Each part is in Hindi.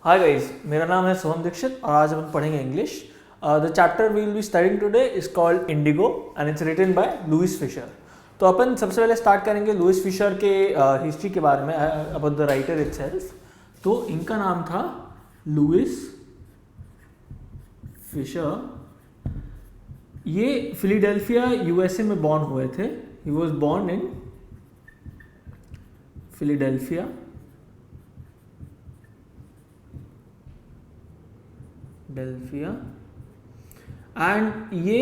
हाय गाइस, मेरा नाम है सोहम दीक्षित और आज हम पढ़ेंगे English. The chapter we will be studying today is called indigo and it's written by Louis Fischer. तो अपन सबसे पहले स्टार्ट करेंगे लुइस फिशर के हिस्ट्री के बारे में, अबाउट द राइटर इटसेल्फ। तो इनका नाम था लुइस फिशर। ये फिलाडेल्फिया यूएसए में बॉर्न हुए थे। He was born in Philadelphia and ये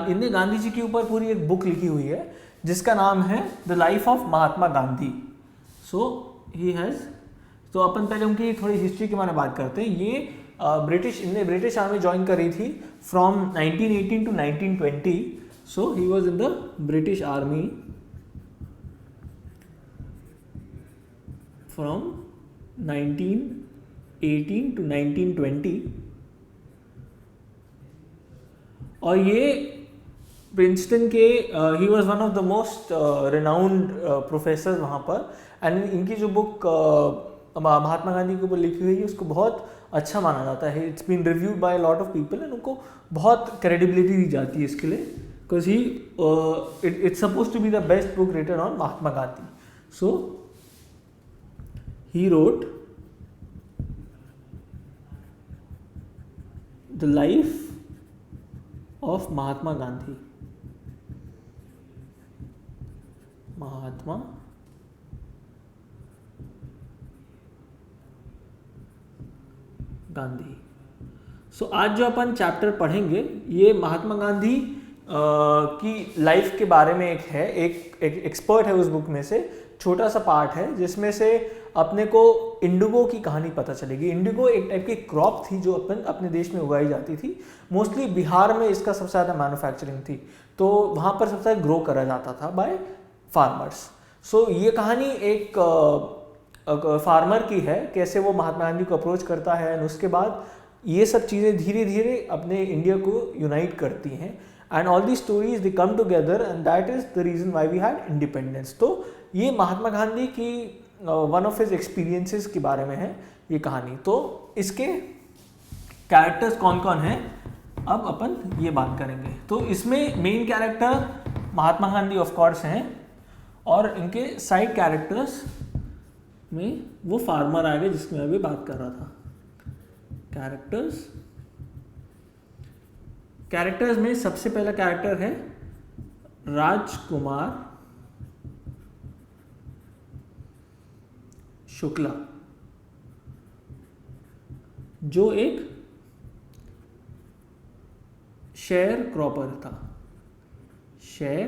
इनने गांधी जी के ऊपर पूरी एक बुक लिखी हुई है जिसका नाम है the life of Mahatma Gandhi. So he has, तो अपन पहले उनकी थोड़ी हिस्ट्री के बारे में बात करते हैं। ये इनने ब्रिटिश आर्मी ज्वाइन करी थी from 1918 to 1920। So he was in the British army from 1918 to 1920। और ये प्रिंसटन के he was one of the most renowned professor वहाँ पर। एंड इनकी जो बुक महात्मा गांधी के ऊपर लिखी हुई है उसको बहुत अच्छा माना जाता है। It's been reviewed by lot of people and उनको बहुत क्रेडिबिलिटी दी जाती है इसके लिए, because he it's suppose to be the best book written on Mahatma Gandhi. So he wrote the life of Mahatma Gandhi. Mahatma Gandhi. So आज जो अपन चैप्टर पढ़ेंगे ये महात्मा गांधी की लाइफ के बारे में एक एक्सपर्ट है उस बुक में से छोटा सा पार्ट है जिसमें से अपने को इंडिगो की कहानी पता चलेगी। इंडिगो एक टाइप की क्रॉप थी जो अपने देश में उगाई जाती थी। मोस्टली बिहार में इसका सबसे ज़्यादा मैन्युफैक्चरिंग थी, तो वहाँ पर सबसे ज़्यादा ग्रो करा जाता था बाय फार्मर्स। सो ये कहानी एक फार्मर की है, कैसे वो महात्मा गांधी को अप्रोच करता है एंड उसके बाद ये सब चीज़ें धीरे धीरे अपने इंडिया को यूनाइट करती हैं। And all the stories they come together and that is the reason why we had independence. तो ये महात्मा गांधी की वन ऑफ हिज एक्सपीरियंसेस के बारे में है ये कहानी। तो इसके कैरेक्टर्स कौन कौन हैं अब अपन ये बात करेंगे। तो इसमें main character Mahatma Gandhi of course हैं और इनके साइड कैरेक्टर्स में वो फार्मर आ गए जिसकी मैं अभी बात कर रहा था। कैरेक्टर्स में सबसे पहला कैरेक्टर है राजकुमार शुक्ला, जो एक शेयर क्रॉपर था। शेयर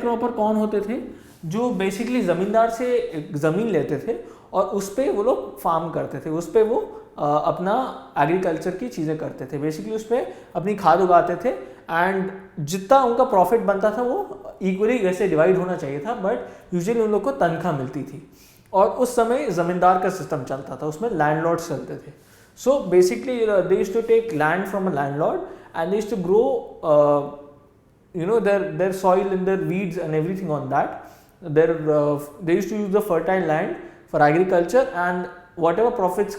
क्रॉपर कौन होते थे? जो बेसिकली ज़मींदार से ज़मीन लेते थे और उस पर वो लोग फार्म करते थे, उस पर वो अपना एग्रीकल्चर की चीज़ें करते थे। बेसिकली उस पर अपनी खाद उगाते थे एंड जितना उनका प्रॉफिट बनता था वो इक्वली वैसे डिवाइड होना चाहिए था, बट यूजुअली उन लोग को तनख्वाह मिलती थी। और उस समय ज़मींदार का सिस्टम चलता था, उसमें लैंडलॉर्ड्स चलते थे। So basically they used to take land from a landlord and they used to grow their soil and their weeds and everything on that. They used to use the fertile land for agriculture, and whatever profits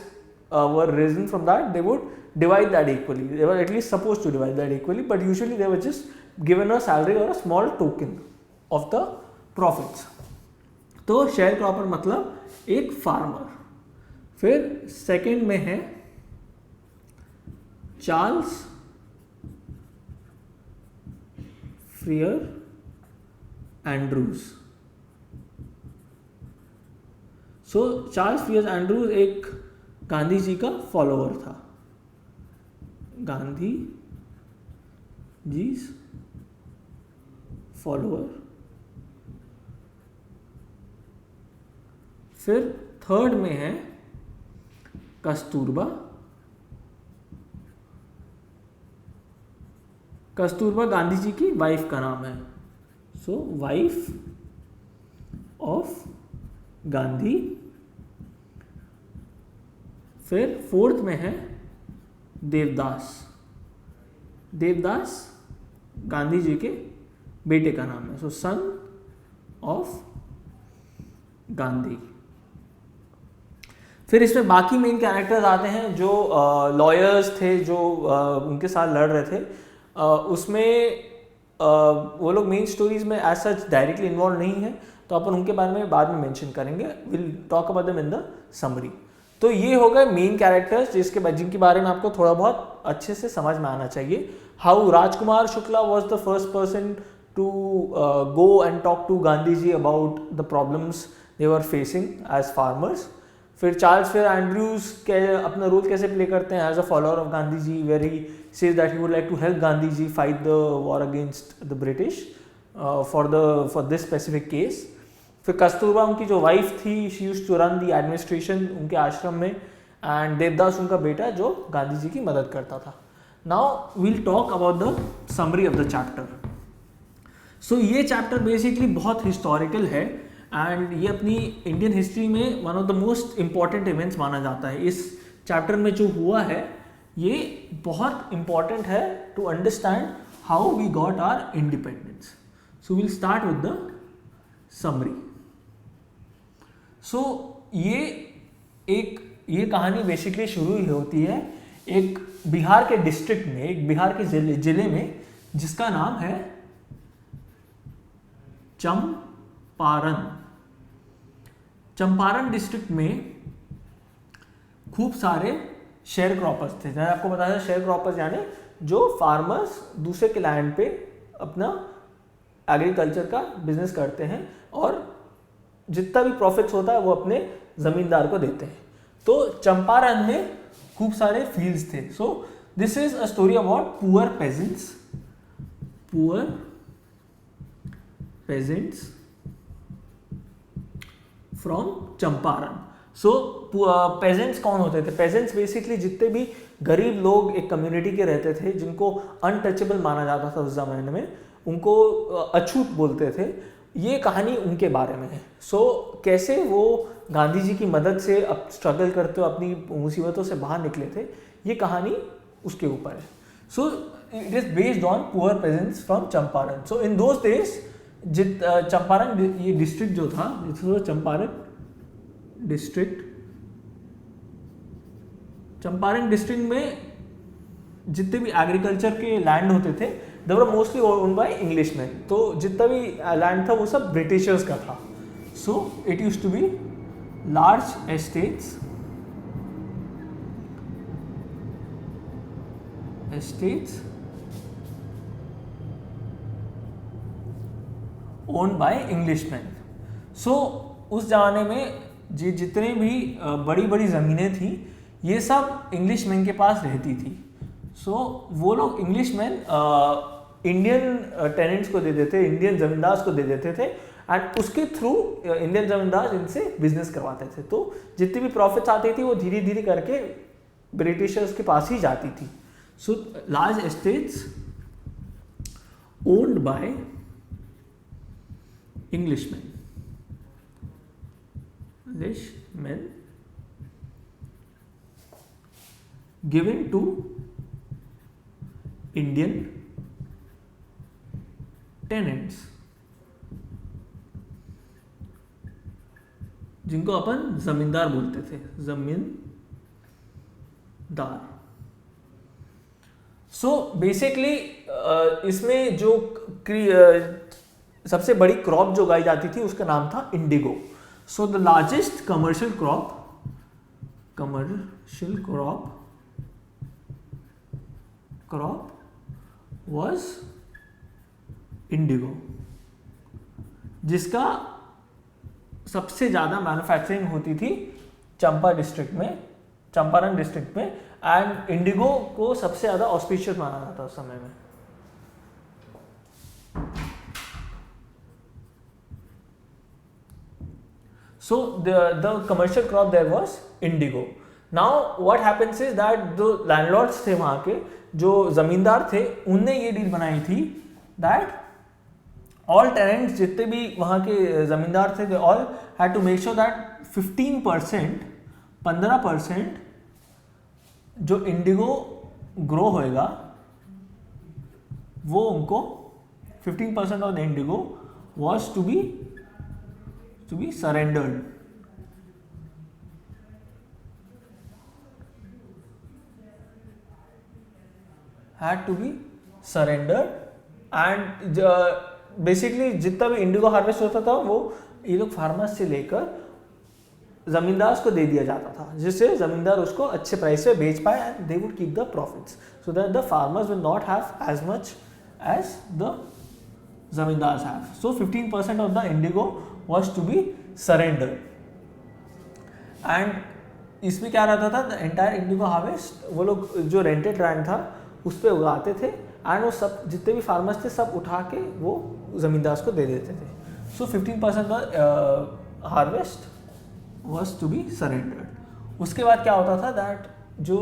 were risen from that, they would divide that equally. They were at least supposed to divide that equally, but usually they were just given a salary or a small token of the profits. तो शेयर क्रॉपर मतलब एक फार्मर। फिर सेकंड में है Charles Freer Andrews. So Charles Freer Andrews एक गांधी जी का फॉलोअर था। गांधी जी फॉलोअर। फिर थर्ड में है कस्तूरबा। कस्तूरबा गांधी जी की वाइफ का नाम है। सो वाइफ ऑफ गांधी। फिर फोर्थ में है देवदास। देवदास गांधी जी के बेटे का नाम है। सो सन ऑफ गांधी। फिर इसमें बाकी मेन कैरेक्टर्स आते हैं जो लॉयर्स थे जो उनके साथ लड़ रहे थे। उसमें वो लोग मेन स्टोरीज में एज सच डायरेक्टली इन्वॉल्व नहीं है, तो अपन उनके बारे में बाद में मेंशन करेंगे। Will talk about them in the summary. तो ये हो गए मेन कैरेक्टर्स जिनके बारे में आपको थोड़ा बहुत अच्छे से समझ में आना चाहिए। How Rajkumar Shukla was the first person to go and talk to Gandhi ji about the problems they were facing as farmers. फिर चार्ल्स फिर एंड्रयूज के अपना रोल कैसे प्ले करते हैं as a follower of Gandhi ji, where he says that he would like to help Gandhi ji fight the war against the British for this specific case. फिर कस्तूरबा उनकी जो वाइफ थी, she used to run the administration उनके आश्रम में, एंड देवदास उनका बेटा जो गांधी जी की मदद करता था। Now we'll talk about the summary of the chapter. So ये चैप्टर बेसिकली बहुत हिस्टोरिकल है एंड ये अपनी इंडियन हिस्ट्री में one of the most important events माना जाता है। इस चैप्टर में जो हुआ है ये बहुत इम्पॉर्टेंट है to understand how we got our independence. So will start with the summary. So ये कहानी बेसिकली शुरू ही होती है एक बिहार के डिस्ट्रिक्ट में, एक बिहार के जिले में जिसका नाम है चंपारण। चंपारण डिस्ट्रिक्ट में खूब सारे शेयर क्रॉपर्स थे। मैंने आपको बताया शेयर क्रॉपर्स यानी जो फार्मर्स दूसरे के लैंड पे अपना एग्रीकल्चर का बिजनेस करते हैं और जितना भी प्रॉफिट्स होता है वो अपने जमींदार को देते हैं। तो चंपारण में खूब सारे फील्ड्स थे। सो this is a story about poor peasants from Champaran. So pageants कौन होते थे? पेजेंट्स बेसिकली जितने भी गरीब लोग एक कम्युनिटी के रहते थे जिनको अनटचेबल माना जाता था उस जमाने में, उनको अछूत बोलते थे। ये कहानी उनके बारे में है। सो कैसे वो गांधी जी की मदद से अब स्ट्रगल करते हुए अपनी मुसीबतों से बाहर निकले थे, ये कहानी उसके ऊपर है। So it is based on poor pageants from Champaran. So in those days Champaran ये डिस्ट्रिक्ट जो था, चंपारण डिस्ट्रिक्ट में जितने भी एग्रीकल्चर के लैंड होते थे they were mostly owned by Englishman. तो जितना भी लैंड था वो सब ब्रिटिशर्स का था। So it used to be large estates owned by Englishman. So उस जमाने में जितने भी बड़ी बड़ी ज़मीनें थी ये सब इंग्लिशमैन के पास रहती थी। सो वो लोग इंग्लिशमैन इंडियन टेनेंट्स को दे देते, इंडियन जमींदार को दे देते थे एंड उसके थ्रू इंडियन जमींदार इनसे बिजनेस करवाते थे। तो जितनी भी प्रॉफिट्स आती थी वो धीरे धीरे करके ब्रिटिशर्स के पास ही जाती थी। So large estates owned by Englishman given to Indian tenants, जिनको अपन जमींदार बोलते थे, जमींदार। सो बेसिकली इसमें जो सबसे बड़ी क्रॉप जो उगाई जाती थी उसका नाम था Indigo. So the largest commercial crop was Indigo, जिसका सबसे ज़्यादा मैन्युफैक्चरिंग होती थी चंपारण डिस्ट्रिक्ट में एंड इंडिगो को सबसे ज़्यादा ऑस्पिशियस माना जाता उस समय में। So the commercial crop there was indigo. Now what happens is that जो लैंडलॉर्ड्स थे वहाँ के, जो जमींदार थे, उनने ये डील बनाई थी that all tenants जितने भी वहाँ के जमींदार थे, they all had to make sure that 15% जो इंडिगो ग्रो होएगा वो उनको 15% of the indigo was to be to be surrendered. Had to be surrendered and basically जितना भी इंडिगो हार्वेस्ट होता था वो ये लोग फार्मर्स से लेकर जमींदार को दे दिया जाता था, जिससे जमींदार उसको अच्छे प्राइस पे बेच पाए and they would keep the profits so that the farmers will not have as much as the zamindars have. So 15% of the indigo was to be surrendered and इसमें क्या रहता था, द एंटायर इंडिगो हार्वेस्ट वो लोग जो रेंटेड लैंड था उस पर उगाते थे एंड वो सब जितने भी फार्मर्स थे सब उठा के वो जमींदार को दे देते थे. So 15% the harvest was to be surrendered. उसके बाद क्या होता था दैट जो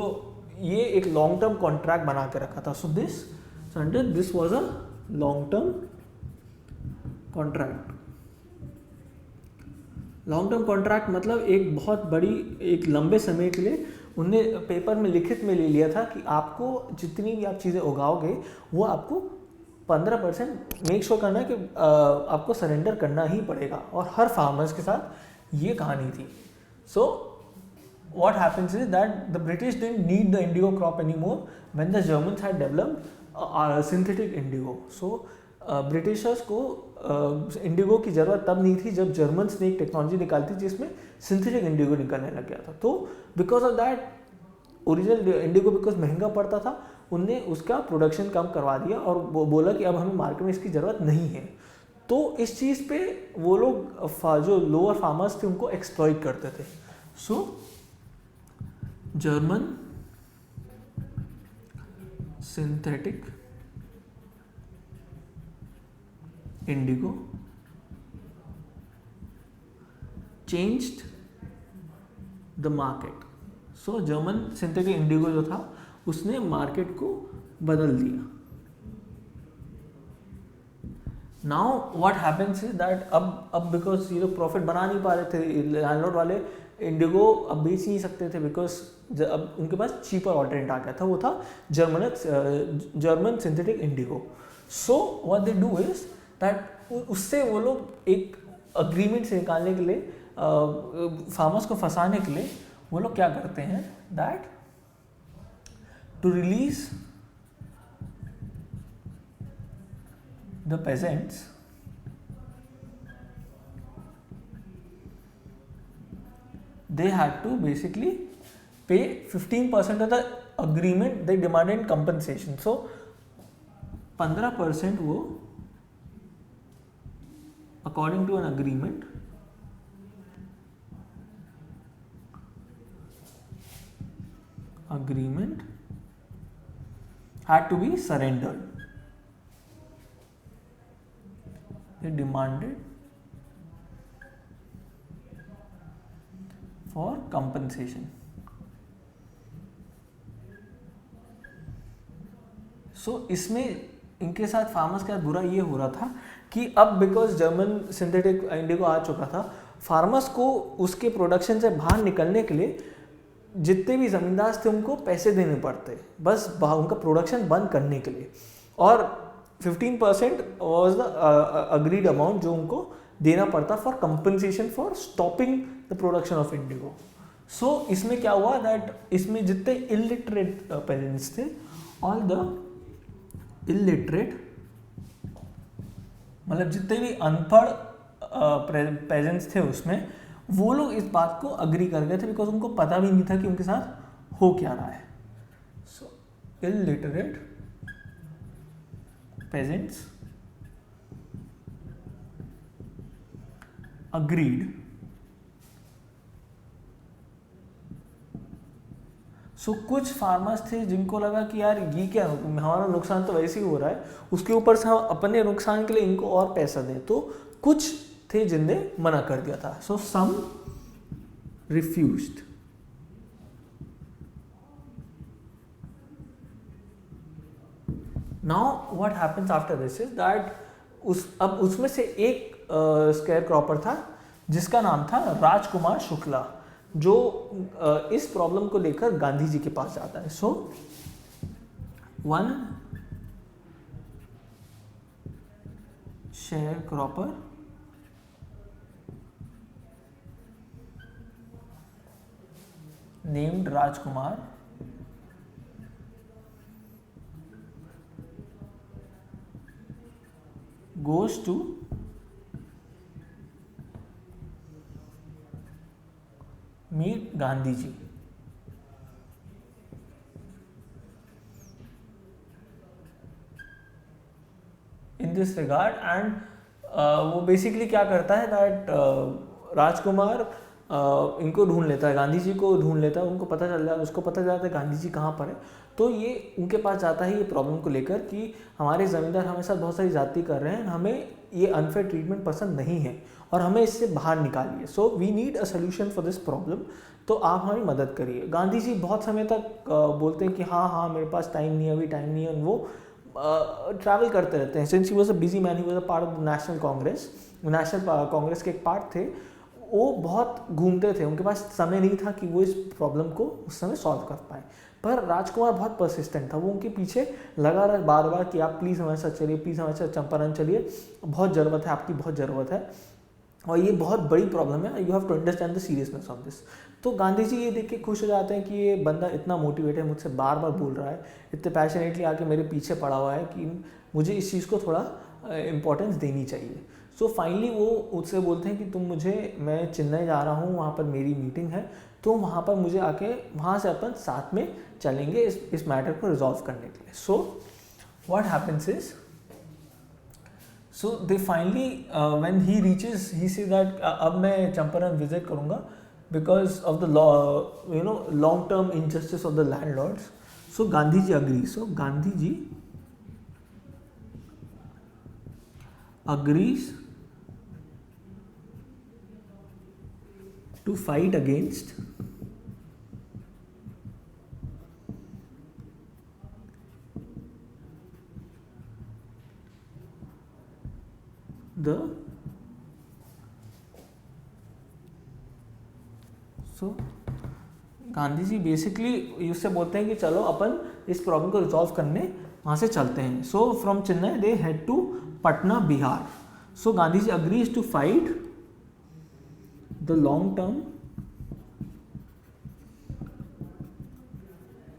ये एक लॉन्ग टर्म कॉन्ट्रैक्ट बना के रखा था. So this was a long term contract. Long term contract मतलब एक बहुत बड़ी एक लंबे समय के लिए उनने पेपर में लिखित में ले लिया था कि आपको जितनी भी आप चीज़ें उगाओगे वो आपको 15% मेक श्योर करना है कि आपको सरेंडर करना ही पड़ेगा. और हर फार्मर्स के साथ ये कहानी थी. सो what happens is that the British didn't need the indigo crop anymore when the Germans had developed synthetic indigo. So Britishers को इंडिगो की ज़रूरत तब नहीं थी जब जर्मन्स ने एक टेक्नोलॉजी निकाली थी जिसमें सिंथेटिक इंडिगो निकलने लग गया था. तो because of that original Indigo because महंगा पड़ता था उनने उसका प्रोडक्शन कम करवा दिया और वो बोला कि अब हमें मार्केट में इसकी ज़रूरत नहीं है. तो इस चीज़ पे वो लोग जो लोअर फार्मर्स थे उनको एक्सप्लॉइट करते थे. So German synthetic indigo changed the market. So German synthetic indigo जो था उसने मार्केट को बदल दिया. Now what happens is that अब बिकॉज ये लोग प्रॉफिट बना नहीं पा रहे थे, लैंडलॉर्ड वाले इंडिगो अब बेच नहीं सकते थे बिकॉज अब उनके पास चीपर ऑल्टरनेट आ गया था, वो था German synthetic indigo. So what they do is that उससे वो लोग एक अग्रीमेंट से निकालने के लिए फार्मर्स को फंसाने के लिए वो लोग क्या करते हैं that to release the peasants they had to basically pay 15% of the agreement they demanded compensation. So 15% वो according to an agreement had to be surrendered. They demanded for compensation. So इसमें इनके साथ फार्मर्स का बुरा ये हो रहा था कि अब बिकॉज जर्मन सिंथेटिक इंडिगो आ चुका था, फार्मर्स को उसके प्रोडक्शन से बाहर निकलने के लिए जितने भी ज़मींदार थे उनको पैसे देने पड़ते बस उनका प्रोडक्शन बंद करने के लिए. और 15% वॉज द अग्रीड अमाउंट जो उनको देना पड़ता for compensation for stopping the production of indigo. So इसमें क्या हुआ दैट इसमें जितने इलिटरेट पेरेंट्स थे, ऑल द इलिटरेट मतलब जितने भी अनपढ़ पेजेंट्स थे उसमें वो लोग इस बात को अग्री कर गए थे बिकॉज उनको पता भी नहीं था कि उनके साथ हो क्या रहा है. सो इलिटरेट peasants agreed. सो कुछ फार्मर्स थे जिनको लगा कि यार ये क्या हमारा नुकसान तो वैसे ही हो रहा है, उसके ऊपर से हम अपने नुकसान के लिए इनको और पैसा दें. तो कुछ थे जिनने मना कर दिया था. So some refused. Now what happens after this is that अब उसमें से एक स्केयर क्रॉपर था जिसका नाम था राजकुमार शुक्ला, जो इस प्रॉब्लम को लेकर गांधी जी के पास जाता है. So one share cropper named Rajkumar goes to meet Gandhi ji. In this regard, and वो बेसिकली क्या करता है दैट राजकुमार इनको ढूंढ लेता है, गांधी जी को ढूंढ लेता है, उनको पता चल जाता है, उसको पता चल जाता है गांधी जी कहाँ पर है, तो ये उनके पास जाता है ये प्रॉब्लम को लेकर कि हमारे ज़मींदार हमारे साथ बहुत सारी जाति कर रहे हैं, हमें ये अनफेयर ट्रीटमेंट पसंद नहीं है और हमें इससे बाहर निकालिए, so we need a solution for this problem, तो आप हमारी मदद करिए। गांधी जी बहुत समय तक बोलते हैं कि हाँ हाँ मेरे पास टाइम नहीं है, अभी टाइम नहीं है, वो ट्रैवल करते रहते हैं। Since he was a busy man, he was a part of the national Congress, national Congress के एक पार्ट थे, वो बहुत घूमते थे, उनके पास समय नहीं था कि वो इस प्रॉब्लम को उस समय सॉल्व कर पाए। पर राजकुमार बहुत परसिस्टेंट था, वो उनके पीछे लगा रहा बार बार कि आप प्लीज़ हमारे साथ चलिए, प्लीज़ हमारे साथ चंपारण चलिए, बहुत ज़रूरत है, आपकी बहुत ज़रूरत है और ये बहुत बड़ी प्रॉब्लम है, you have to understand the seriousness of this. तो गांधी जी ये देख के खुश हो जाते हैं कि ये बंदा इतना मोटिवेट है, मुझसे बार बार बोल रहा है, इतने पैशनेटली आके मेरे पीछे पड़ा हुआ है कि मुझे इस चीज़ को थोड़ा इम्पोर्टेंस देनी चाहिए। सो फाइनली वो उससे बोलते हैं कि तुम मुझे, मैं चेन्नई जा रहा हूँ, वहाँ पर मेरी मीटिंग है, तो वहाँ पर मुझे आके वहाँ से अपन साथ में चलेंगे इस मैटर को रिजॉल्व करने के लिए। So what happens is, so they finally when he reaches, he say that अब मैं चंपारण विजिट करूँगा because of the law, you know, long term injustice of the landlords. So Gandhi ji agree, so Gandhi ji agrees to fight against the, so Gandhi ji basically उससे बोलते हैं कि चलो अपन इस प्रॉब्लम को रिजॉल्व करने वहाँ से चलते हैं। So from Chennai they head to Patna, Bihar. So Gandhi ji agrees to fight the long term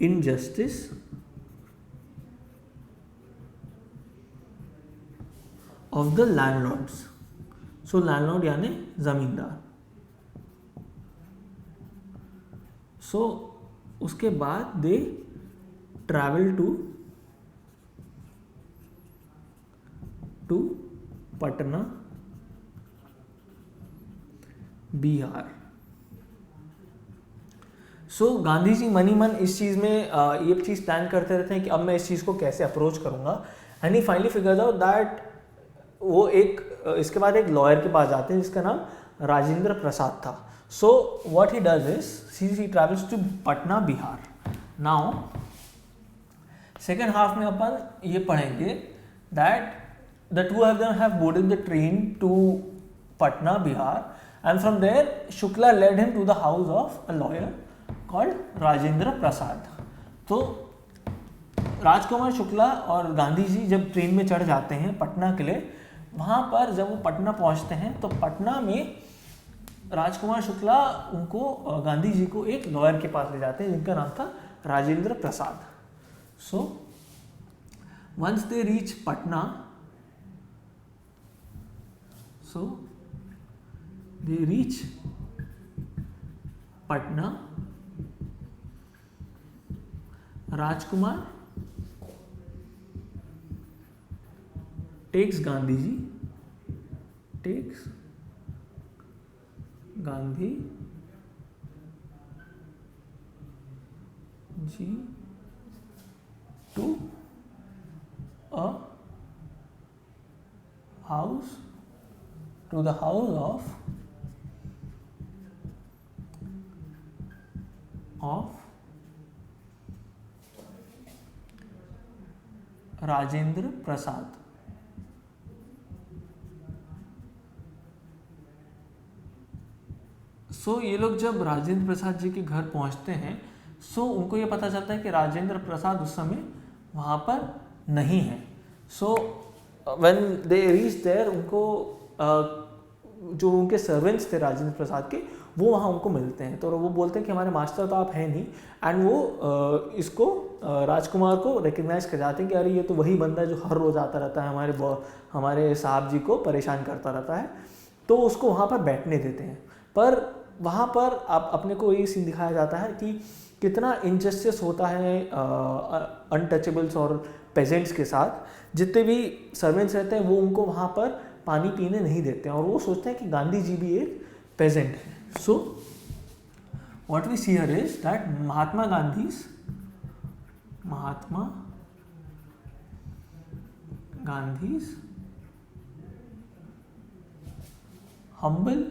injustice of the landlords. So landlord यानी जमींदार। सो उसके बाद they travel to Patna, Bihar. So Gandhi ji मनी मन इस चीज़ में ये चीज़ प्लान करते रहते हैं कि अब मैं इस चीज़ को कैसे अप्रोच करूँगा, and he finally figures out that वो इसके बाद एक लॉयर के पास जाते हैं जिसका नाम राजेंद्र प्रसाद था। So what he does is he travels to Patna, Bihar. Now second half में अपन ये पढ़ेंगे that the two of them have boarded the train to Patna, Bihar, and from there Shukla led him to the house of a lawyer called Rajendra Prasad. तो राजकुमार शुक्ला और गांधी जी जब ट्रेन में चढ़ जाते हैं पटना के लिए, वहाँ पर जब वो पटना पहुँचते हैं तो पटना में राजकुमार शुक्ला उनको, गांधी जी को एक लॉयर के पास ले जाते हैं जिनका नाम था Rajendra Prasad. So once they reach Patna, so they reach Patna. Rajkumar takes Gandhi ji to a house, to the house of Rajendra Prasad. So ये लोग जब राजेंद्र प्रसाद जी के घर पहुंचते हैं, सो उनको ये पता चलता है कि राजेंद्र प्रसाद उस समय वहाँ पर नहीं है। So when they reach there, उनको जो उनके सर्वेंट्स थे राजेंद्र प्रसाद के, वो वहाँ उनको मिलते हैं। तो वो बोलते हैं कि हमारे मास्टर तो आप हैं नहीं, एंड वो इसको राजकुमार को रिकग्नाइज कर जाते हैं कि अरे ये तो वही बंदा है जो हर रोज़ आता रहता है, हमारे साहब जी को परेशान करता रहता है। तो उसको वहाँ पर बैठने देते हैं। पर वहाँ पर आप अपने को ये सीन दिखाया जाता है कि कितना इनजस्टिस होता है अनटचेबल्स और पेजेंट्स के साथ। जितने भी सर्वेंट्स रहते हैं वो उनको वहाँ पर पानी पीने नहीं देते हैं, और वो सोचते हैं कि गांधी जी भी एक पेजेंट है। So what we see here is that Mahatma Gandhi's humble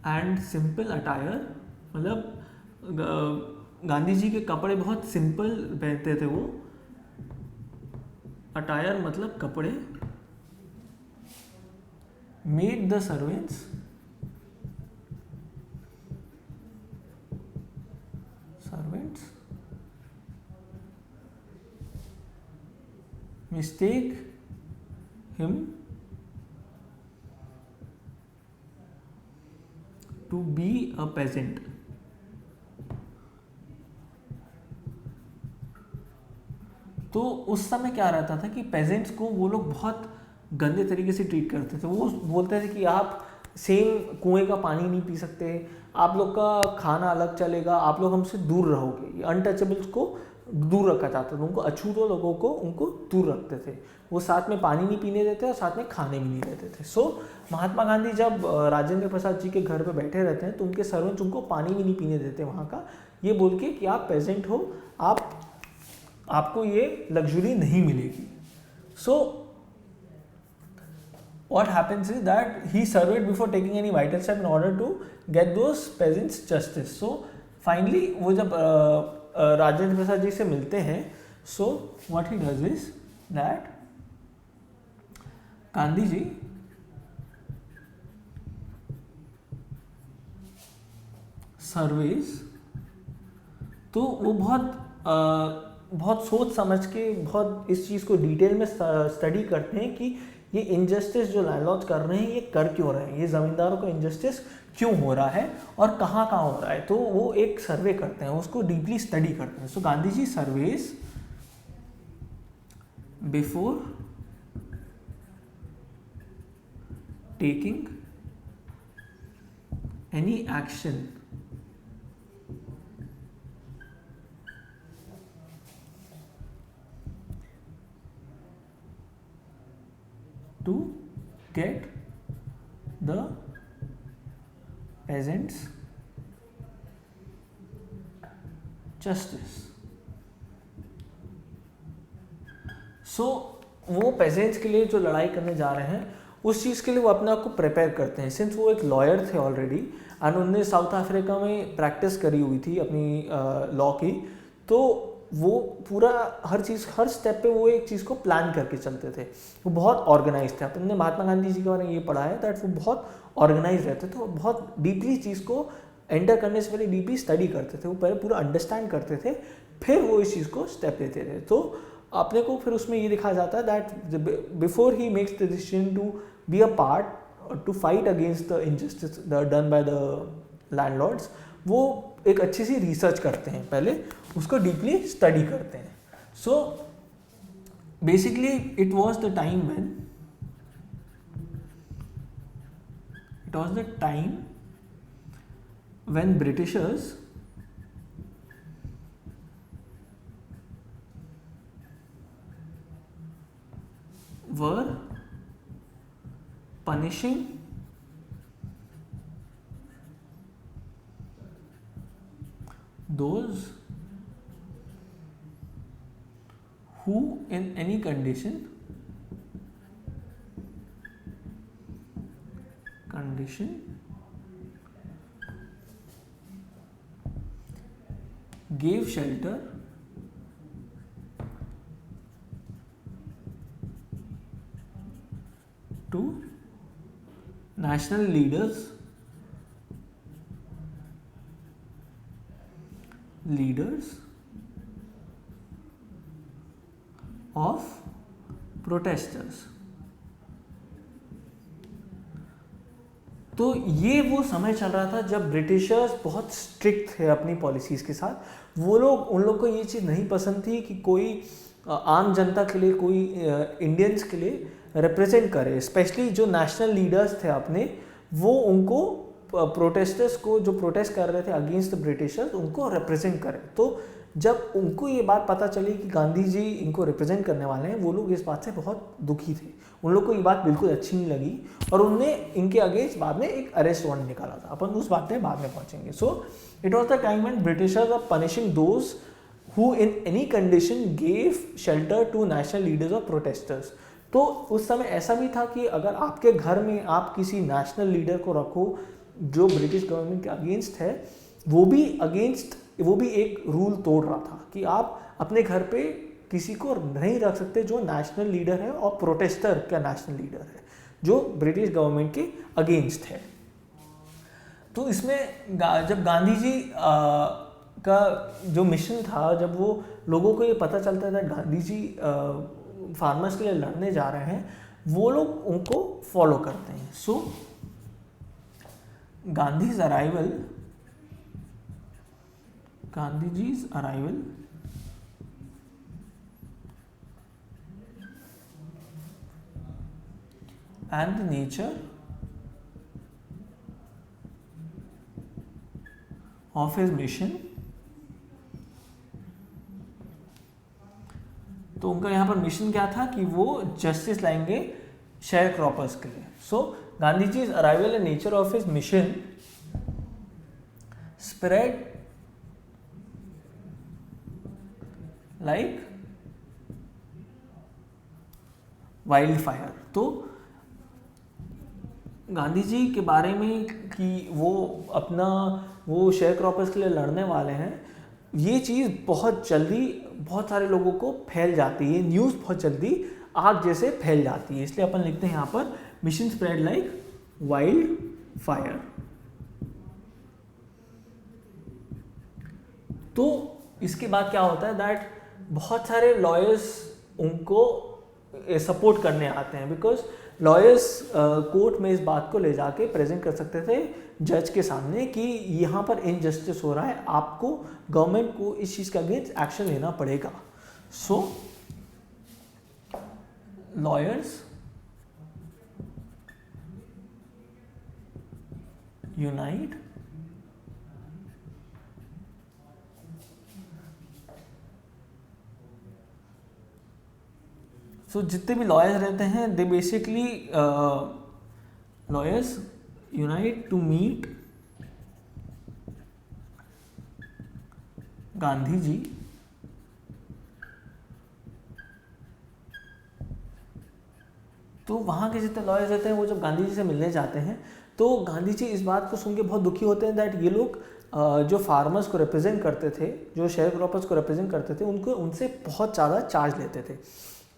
and simple attire, मतलब गांधी जी के कपड़े बहुत सिंपल पहनते थे वो। अटायर मतलब कपड़े। Made the servants mistake him to be a peasant। तो उस समय क्या रहता था कि पेजेंट्स को वो लोग बहुत गंदे तरीके से ट्रीट करते थे। वो बोलते थे कि आप सेम कुएं का पानी नहीं पी सकते, आप लोग का खाना अलग चलेगा, आप लोग हमसे दूर रहोगे। अनटचेबल्स को दूर रखा जाता था, उनको अछूतों लोगों को उनको दूर रखते थे। वो साथ में पानी नहीं पीने देते और साथ में खाने भी नहीं देते थे। सो महात्मा गांधी जब राजेंद्र प्रसाद जी के घर पे बैठे रहते हैं तो उनके सर्वेंट्स उनको पानी भी नहीं पीने देते वहाँ का, ये बोल के कि आप पेजेंट हो, आपको ये लग्जरी नहीं मिलेगी। सो what happens is that he surveyed before taking any vital step in order to get those peasants justice। so finally वो जब राजेंद्र प्रसाद जी से मिलते हैं, so what he does is that Gandhi ji surveys, तो वो बहुत सोच समझ के बहुत इस चीज़ को डिटेल में स्टडी करते हैं कि ये इनजस्टिस जो लैंडलॉर्ड्स कर रहे हैं ये कर क्यों रहे हैं, ये ज़मींदारों को इनजस्टिस क्यों हो रहा है और कहाँ कहाँ हो रहा है। तो वो एक सर्वे करते हैं, उसको डीपली स्टडी करते हैं। So Gandhi ji surveys before taking any action to get the peasants justice। So वो पेजेंट्स के लिए जो लड़ाई करने जा रहे हैं उस चीज़ के लिए वो अपने आप को प्रिपेयर करते हैं। सिंस वो एक लॉयर थे ऑलरेडी एंड उन्होंने साउथ अफ्रीका में प्रैक्टिस करी हुई थी अपनी लॉ की, तो वो पूरा हर चीज़ हर स्टेप पे वो एक चीज़ को प्लान करके चलते थे। वो बहुत ऑर्गेनाइज थे। अपन ने महात्मा गांधी जी के बारे में ये पढ़ा है दैट वो बहुत ऑर्गेनाइज रहते थे, वो बहुत डीपली चीज़ को एंटर करने से पहले डीपली स्टडी करते थे, वो पहले पूरा अंडरस्टैंड करते थे, फिर वो इस चीज़ को स्टेप लेते थे। तो अपने को फिर उसमें ये दिखाया जाता है that before he makes the decision to be a part to fight against the injustice done by the landlords, वो एक अच्छी सी रिसर्च करते हैं, पहले उसको डीपली स्टडी करते हैं। So basically it was the time when Britishers were punishing those who in any condition gave shelter to national leaders of protesters। तो ये वो समय चल रहा था जब ब्रिटिशर्स बहुत स्ट्रिक्ट थे अपनी पॉलिसीज़ के साथ। वो लोग, उन लोग को ये चीज़ नहीं पसंद थी कि कोई आम जनता के लिए, कोई इंडियंस के लिए रिप्रेजेंट करे, स्पेशली जो नेशनल लीडर्स थे अपने, वो उनको प्रोटेस्टर्स को, जो प्रोटेस्ट कर रहे थे अगेंस्ट द ब्रिटिशर्स, उनको रिप्रेजेंट करें। तो जब उनको ये बात पता चली कि गांधी जी इनको रिप्रेजेंट करने वाले हैं, वो लोग इस बात से बहुत दुखी थे। उन लोग को ये बात बिल्कुल अच्छी नहीं लगी और उनने इनके अगेंस्ट बाद में एक अरेस्ट वारंट निकाला था। अपन उस बात में बाद में पहुंचेंगे। So it was the time when Britishers are punishing those who in any condition gave shelter to national leaders or protesters। तो उस समय ऐसा भी था कि अगर आपके घर में आप किसी नेशनल लीडर को रखो जो ब्रिटिश गवर्नमेंट के अगेंस्ट है, वो भी एक रूल तोड़ रहा था कि आप अपने घर पे किसी को नहीं रख सकते जो नेशनल लीडर है और प्रोटेस्टर का नेशनल लीडर है जो ब्रिटिश गवर्नमेंट के अगेंस्ट है। तो इसमें जब गांधी जी का जो मिशन था, जब वो लोगों को ये पता चलता था गांधी जी फार्मर्स के लिए लड़ने जा रहे हैं, वो लोग उनको फॉलो करते हैं। सो गांधीजी's arrival and the nature of his mission। तो उनका यहाँ पर मिशन क्या था कि वो जस्टिस लाएंगे शेयर क्रॉपर्स के लिए। So Gandhi ji arrival and nature of his mission spread like wild fire. तो गांधी जी के बारे में कि वो शेयर क्रॉपर्स के लिए लड़ने वाले हैं, ये चीज़ बहुत जल्दी बहुत सारे लोगों को फैल जाती है, न्यूज़ बहुत जल्दी आग जैसे फैल जाती है। इसलिए अपन लिखते हैं यहाँ पर mission spread like wild fire. तो इसके बाद क्या होता है दैट बहुत सारे लॉयर्स उनको सपोर्ट करने आते हैं, बिकॉज लॉयर्स कोर्ट में इस बात को ले जाके प्रेजेंट कर सकते थे जज के सामने कि यहाँ पर इनजस्टिस हो रहा है, आपको गवर्नमेंट को इस चीज़ के अगेंस्ट एक्शन लेना पड़ेगा। सो लॉयर्स यूनाइट सो जितने भी लॉयर्स रहते हैं, they basically lawyers unite to meet Gandhi ji तो वहाँ के जितने लॉयर्स रहते हैं वो जब गांधी जी से मिलने जाते हैं तो गांधी जी इस बात को सुन के बहुत दुखी होते हैं दैट ये लोग जो फार्मर्स को रिप्रेजेंट करते थे, जो शेयर क्रॉपर्स को रिप्रेजेंट करते थे, उनसे बहुत ज़्यादा चार्ज लेते थे।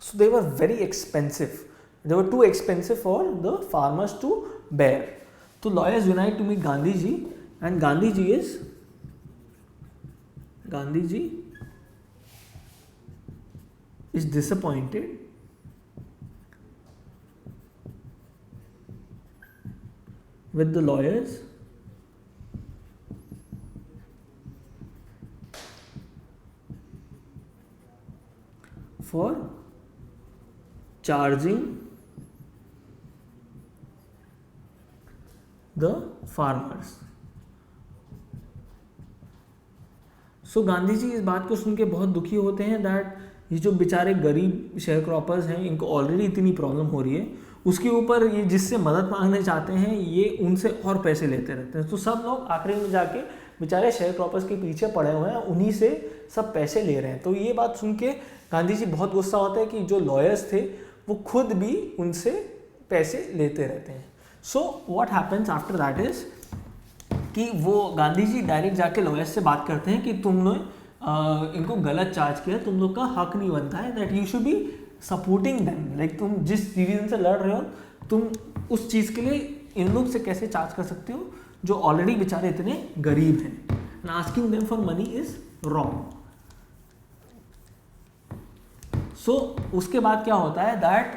So they were very expensive. They were too expensive for the farmers to bear. So lawyers unite to meet Gandhi ji, and Gandhi ji is disappointed with the lawyers for charging the farmers। सो गांधी जी इस बात को सुन के बहुत दुखी होते हैं दैट ये जो बेचारे गरीब शेयर क्रॉपर्स हैं, इनको ऑलरेडी इतनी प्रॉब्लम हो रही है, उसके ऊपर ये जिससे मदद मांगने चाहते हैं ये उनसे और पैसे लेते रहते हैं। तो सब लोग आखिरी में जाके बेचारे शेयर क्रॉपर्स के पीछे पड़े हुए हैं, उन्हीं से सब पैसे ले रहे हैं। तो ये बात सुन के गांधी जी बहुत गुस्सा होता है कि जो लॉयर्स थे वो खुद भी उनसे पैसे लेते रहते हैं। सो what happens after that is कि वो गांधी जी डायरेक्ट जाके लॉयर्स से बात करते हैं कि तुमने इनको गलत चार्ज किया, तुम लोग का हक नहीं बनता है, that you should be supporting them, like तुम जिस रीजन से लड़ रहे हो तुम उस चीज़ के लिए इन लोग से कैसे चार्ज कर सकते हो जो ऑलरेडी बेचारे इतने गरीब हैं, and asking them for money is wrong. So उसके बाद क्या होता है that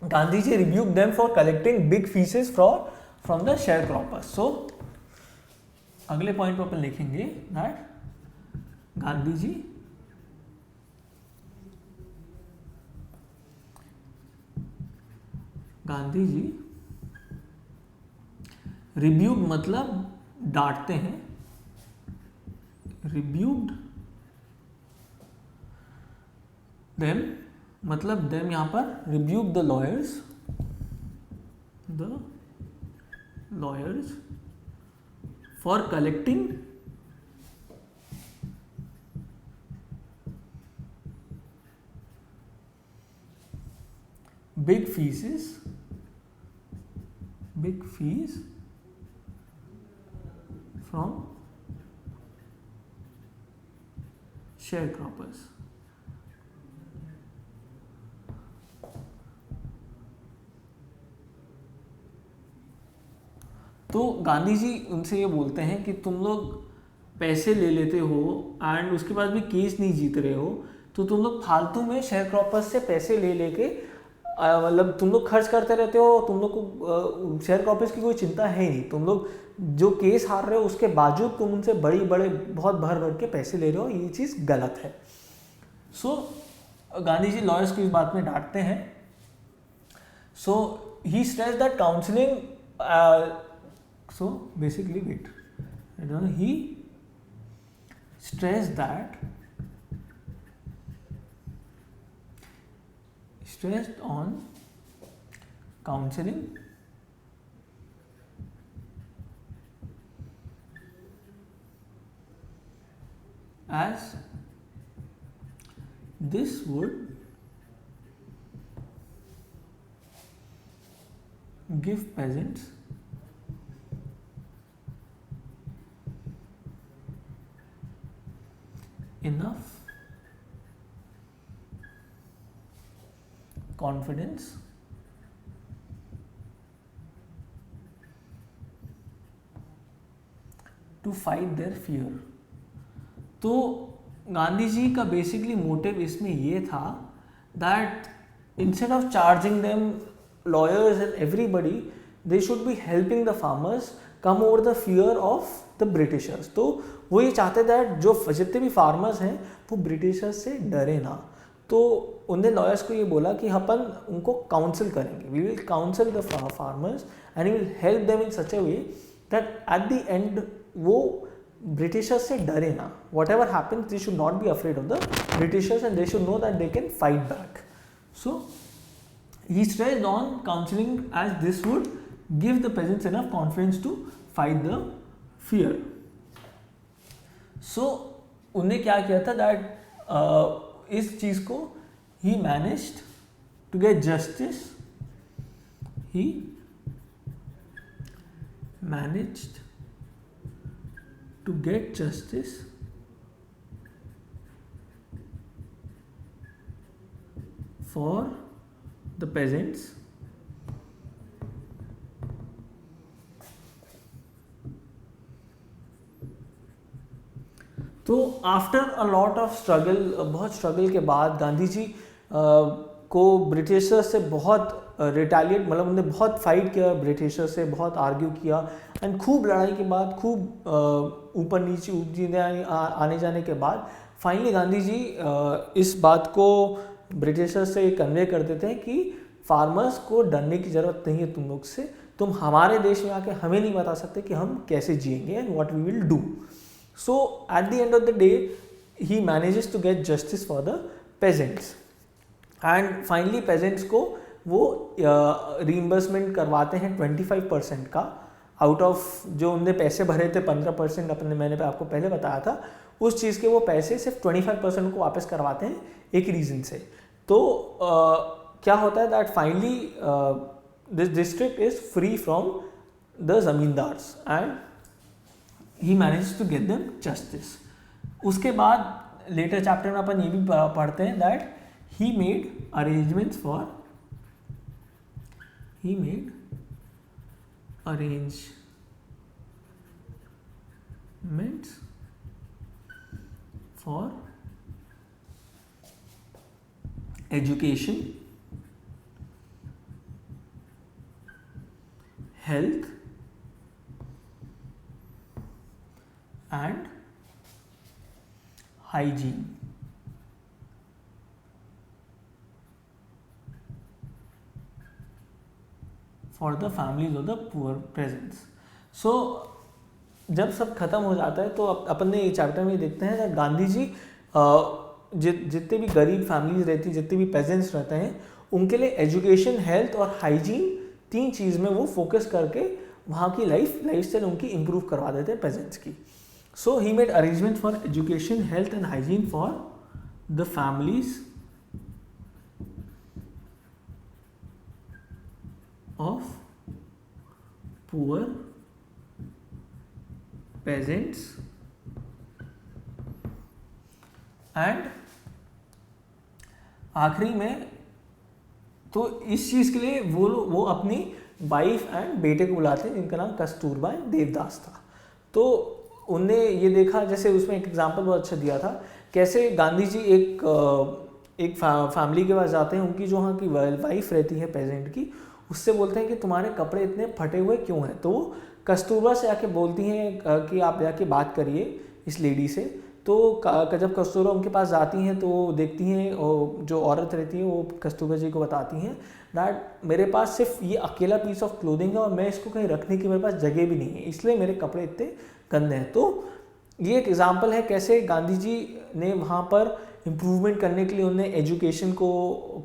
Gandhi ji rebuke them for collecting big fees from the sharecroppers. So अगले पॉइंट पर अपन लिखेंगे दैट गांधी जी रिब्यूक मतलब डांटते हैं, रिब्यूक्ड देम मतलब देम यहां पर rebuke the lawyers for collecting big fees from sharecroppers. तो गांधी जी उनसे ये बोलते हैं कि तुम लोग पैसे ले लेते हो एंड उसके बाद भी केस नहीं जीत रहे हो, तो तुम लोग फालतू में शेयर क्रॉपर्स से पैसे ले लेके मतलब तुम लोग खर्च करते रहते हो, तुम लोग को शेयर क्रॉपर्स की कोई चिंता है ही नहीं, तुम लोग जो केस हार रहे हो उसके बावजूद तुम उनसे बड़े बहुत भर भर के पैसे ले रहे हो, ये चीज़ गलत है। सो गांधी जी लॉयर्स को इस बात में डांटते हैं। So he stress that counselling so basically he stressed on counseling as this would give peasants enough confidence to fight their fear। तो गांधी जी का बेसिकली मोटिव इसमें ये था that instead of charging them lawyers and everybody, they should be helping the farmers come over the fear of the Britishers। तो वो ये चाहते दैट जो जितने भी फार्मर्स हैं वो ब्रिटिशर्स से डरे ना। तो उनने लॉयर्स को ये बोला कि अपन उनको काउंसिल करेंगे, we will counsel the farmers and we will help them in such a way that at the end वो ब्रिटिशर्स से डरे ना। Whatever happens they should not be afraid of the Britishers and they should know that they can fight back. So he stressed on counseling as this would give the peasants enough confidence to fight the fear। So उन्हें क्या किया था दैट इस चीज़ को he managed to get justice, he managed to get justice for the peasants तो after a lot of struggle, बहुत स्ट्रगल के बाद गांधी जी को ब्रिटिशर्स से बहुत रिटेलिएट मतलब उन्होंने बहुत फाइट किया ब्रिटिशर्स से, बहुत आर्ग्यू किया एंड खूब लड़ाई के बाद खूब ऊपर नीचे आने जाने के बाद फाइनली गांधी जी इस बात को ब्रिटिशर्स से कन्वे करते थे कि फार्मर्स को डरने की ज़रूरत नहीं है तुम लोग से, तुम हमारे देश में आके हमें नहीं बता सकते कि हम कैसे जिएंगे and what we will do. So at the end of the day he manages to get justice for the peasants and finally peasants को वो रीइंबर्समेंट करवाते हैं 25% का आउट ऑफ जो उनने पैसे भरे थे 15% अपने मैंने आपको पहले बताया था, उस चीज़ के वो पैसे सिर्फ 25% को वापस करवाते हैं एक रीज़न से। तो क्या होता है that finally this district is free from the zamindars and he manage to get them justice. उसके बाद लेटर चैप्टर में अपन ये भी पढ़ते हैं that he made arrangements for education, health and hygiene. For the families of the poor peasants. So जब सब खत्म हो जाता है तो अपन ने चैप्टर में देखते हैं कि गांधी जी जितने भी गरीब फैमिलीज रहती, जितने भी पेजेंट्स रहते हैं, उनके लिए एजुकेशन, हेल्थ और हाइजीन, 3 चीज़ में वो फोकस करके वहाँ की लाइफस्टाइल उनकी इम्प्रूव करवा देते हैं पेजेंट्स की। So he made arrangement for education, health and hygiene for the families of poor peasants and आखिरी में तो इस चीज़ के लिए वो अपनी वाइफ एंड बेटे को बुलाते हैं जिनका नाम कस्तूरबा देवदास था। तो उनने ये देखा, जैसे उसमें एक एग्जांपल बहुत अच्छा दिया था, कैसे गांधी जी एक फैमिली के पास जाते हैं, उनकी जो वहाँ की वाइफ रहती है पेजेंट की, उससे बोलते हैं कि तुम्हारे कपड़े इतने फटे हुए क्यों हैं। तो वो कस्तूरबा से आके बोलती हैं कि आप जाके बात करिए इस लेडी से। तो जब कस्तूरबा उनके पास जाती हैं तो देखती हैं, जो औरत रहती है वो कस्तूरबा जी को बताती हैं दैट मेरे पास सिर्फ ये अकेला पीस ऑफ क्लोथिंग है और मैं इसको कहीं रखने की मेरे पास जगह भी नहीं है, इसलिए मेरे कपड़े इतने गंदे हैं। तो ये एक एग्जाम्पल है कैसे गांधी जी ने वहाँ पर इम्प्रूवमेंट करने के लिए उन्होंने एजुकेशन को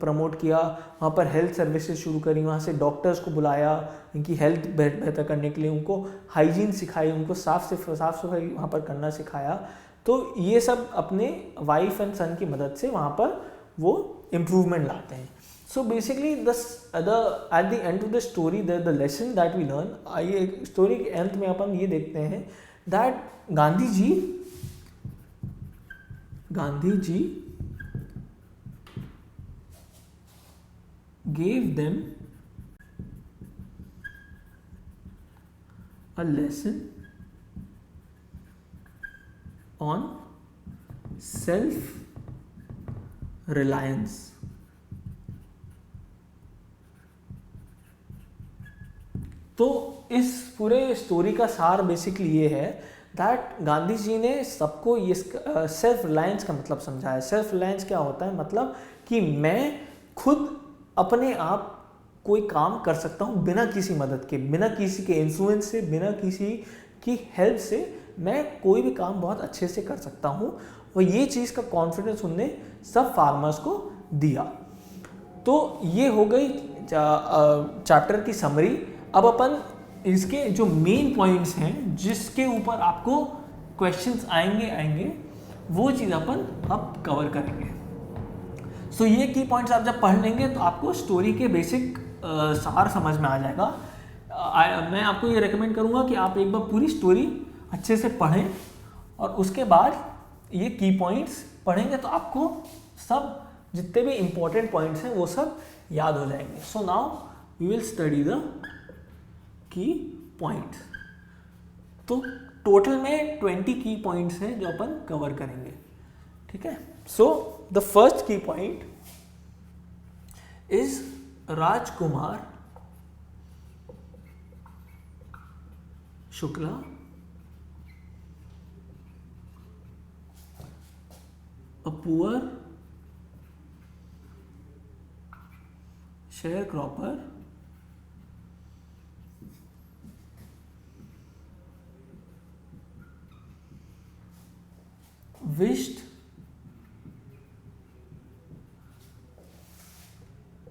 प्रमोट किया, वहाँ पर हेल्थ सर्विसेज शुरू करी, वहाँ से डॉक्टर्स को बुलाया इनकी हेल्थ बेहतर करने के लिए, उनको हाइजीन सिखाई, उनको साफ सफाई वहाँ पर करना सिखाया। तो ये सब अपने वाइफ एंड सन की मदद से वहाँ पर वो इम्प्रूवमेंट लाते हैं। So basically at the end of the story the lesson that we learn, आइए स्टोरी के अंत में अपन ये देखते हैं that Gandhi ji gave them a lesson on self-reliance। तो इस पूरे स्टोरी का सार बेसिकली ये है दैट गांधी जी ने सबको ये सेल्फ रिलायंस का मतलब समझाया। सेल्फ रिलायंस क्या होता है, मतलब कि मैं खुद अपने आप कोई काम कर सकता हूँ बिना किसी मदद के, बिना किसी के इन्फ्लुएंस से, बिना किसी की हेल्प से मैं कोई भी काम बहुत अच्छे से कर सकता हूँ। और ये चीज़ का कॉन्फिडेंस उनने सब फार्मर्स को दिया। तो ये हो गई चैप्टर की समरी। अब अपन इसके जो मेन पॉइंट्स हैं जिसके ऊपर आपको क्वेश्चंस आएंगे वो चीज़ अपन अब कवर करेंगे। सो ये की पॉइंट्स आप जब पढ़ लेंगे तो आपको स्टोरी के बेसिक सार समझ में आ जाएगा। मैं आपको ये रेकमेंड करूँगा कि आप एक बार पूरी स्टोरी अच्छे से पढ़ें और उसके बाद ये की पॉइंट्स पढ़ेंगे तो आपको सब जितने भी इम्पोर्टेंट पॉइंट्स हैं वो सब याद हो जाएंगे। So now we will study the key points. तो टोटल में 20 की पॉइंट्स हैं जो अपन कवर करेंगे, ठीक है। सो द फर्स्ट की point is Rajkumar Shukla a poor sharecropper wished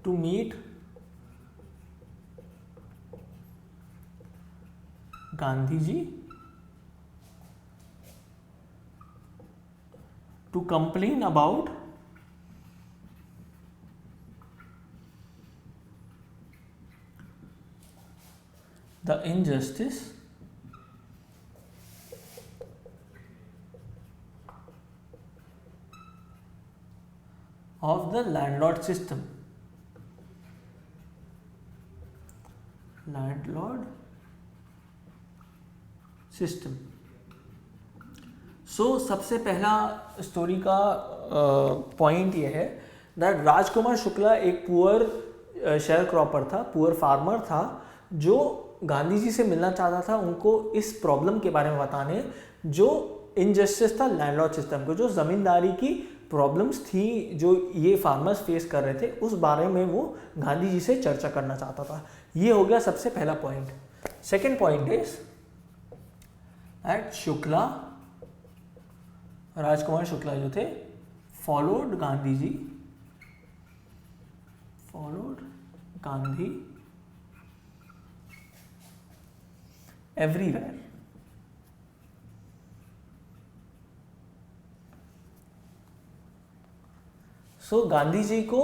to meet Gandhi ji to complain about the injustice of the landlord system. सो सबसे पहला स्टोरी का पॉइंट ये है दैट राजकुमार शुक्ला एक पुअर शेयर क्रॉपर था, पुअर फार्मर था, जो गांधी जी से मिलना चाहता था, उनको इस प्रॉब्लम के बारे में बताने जो इनजस्टिस था लैंडलॉर्ड सिस्टम को, जो ज़मींदारी की प्रॉब्लम्स थी जो ये फार्मर्स फेस कर रहे थे, उस बारे में वो गांधी जी से चर्चा करना चाहता था। ये हो गया सबसे पहला point. Second point is at Shukla, Rajkumar Shukla जो थे, followed Gandhi everywhere. So Gandhi ji को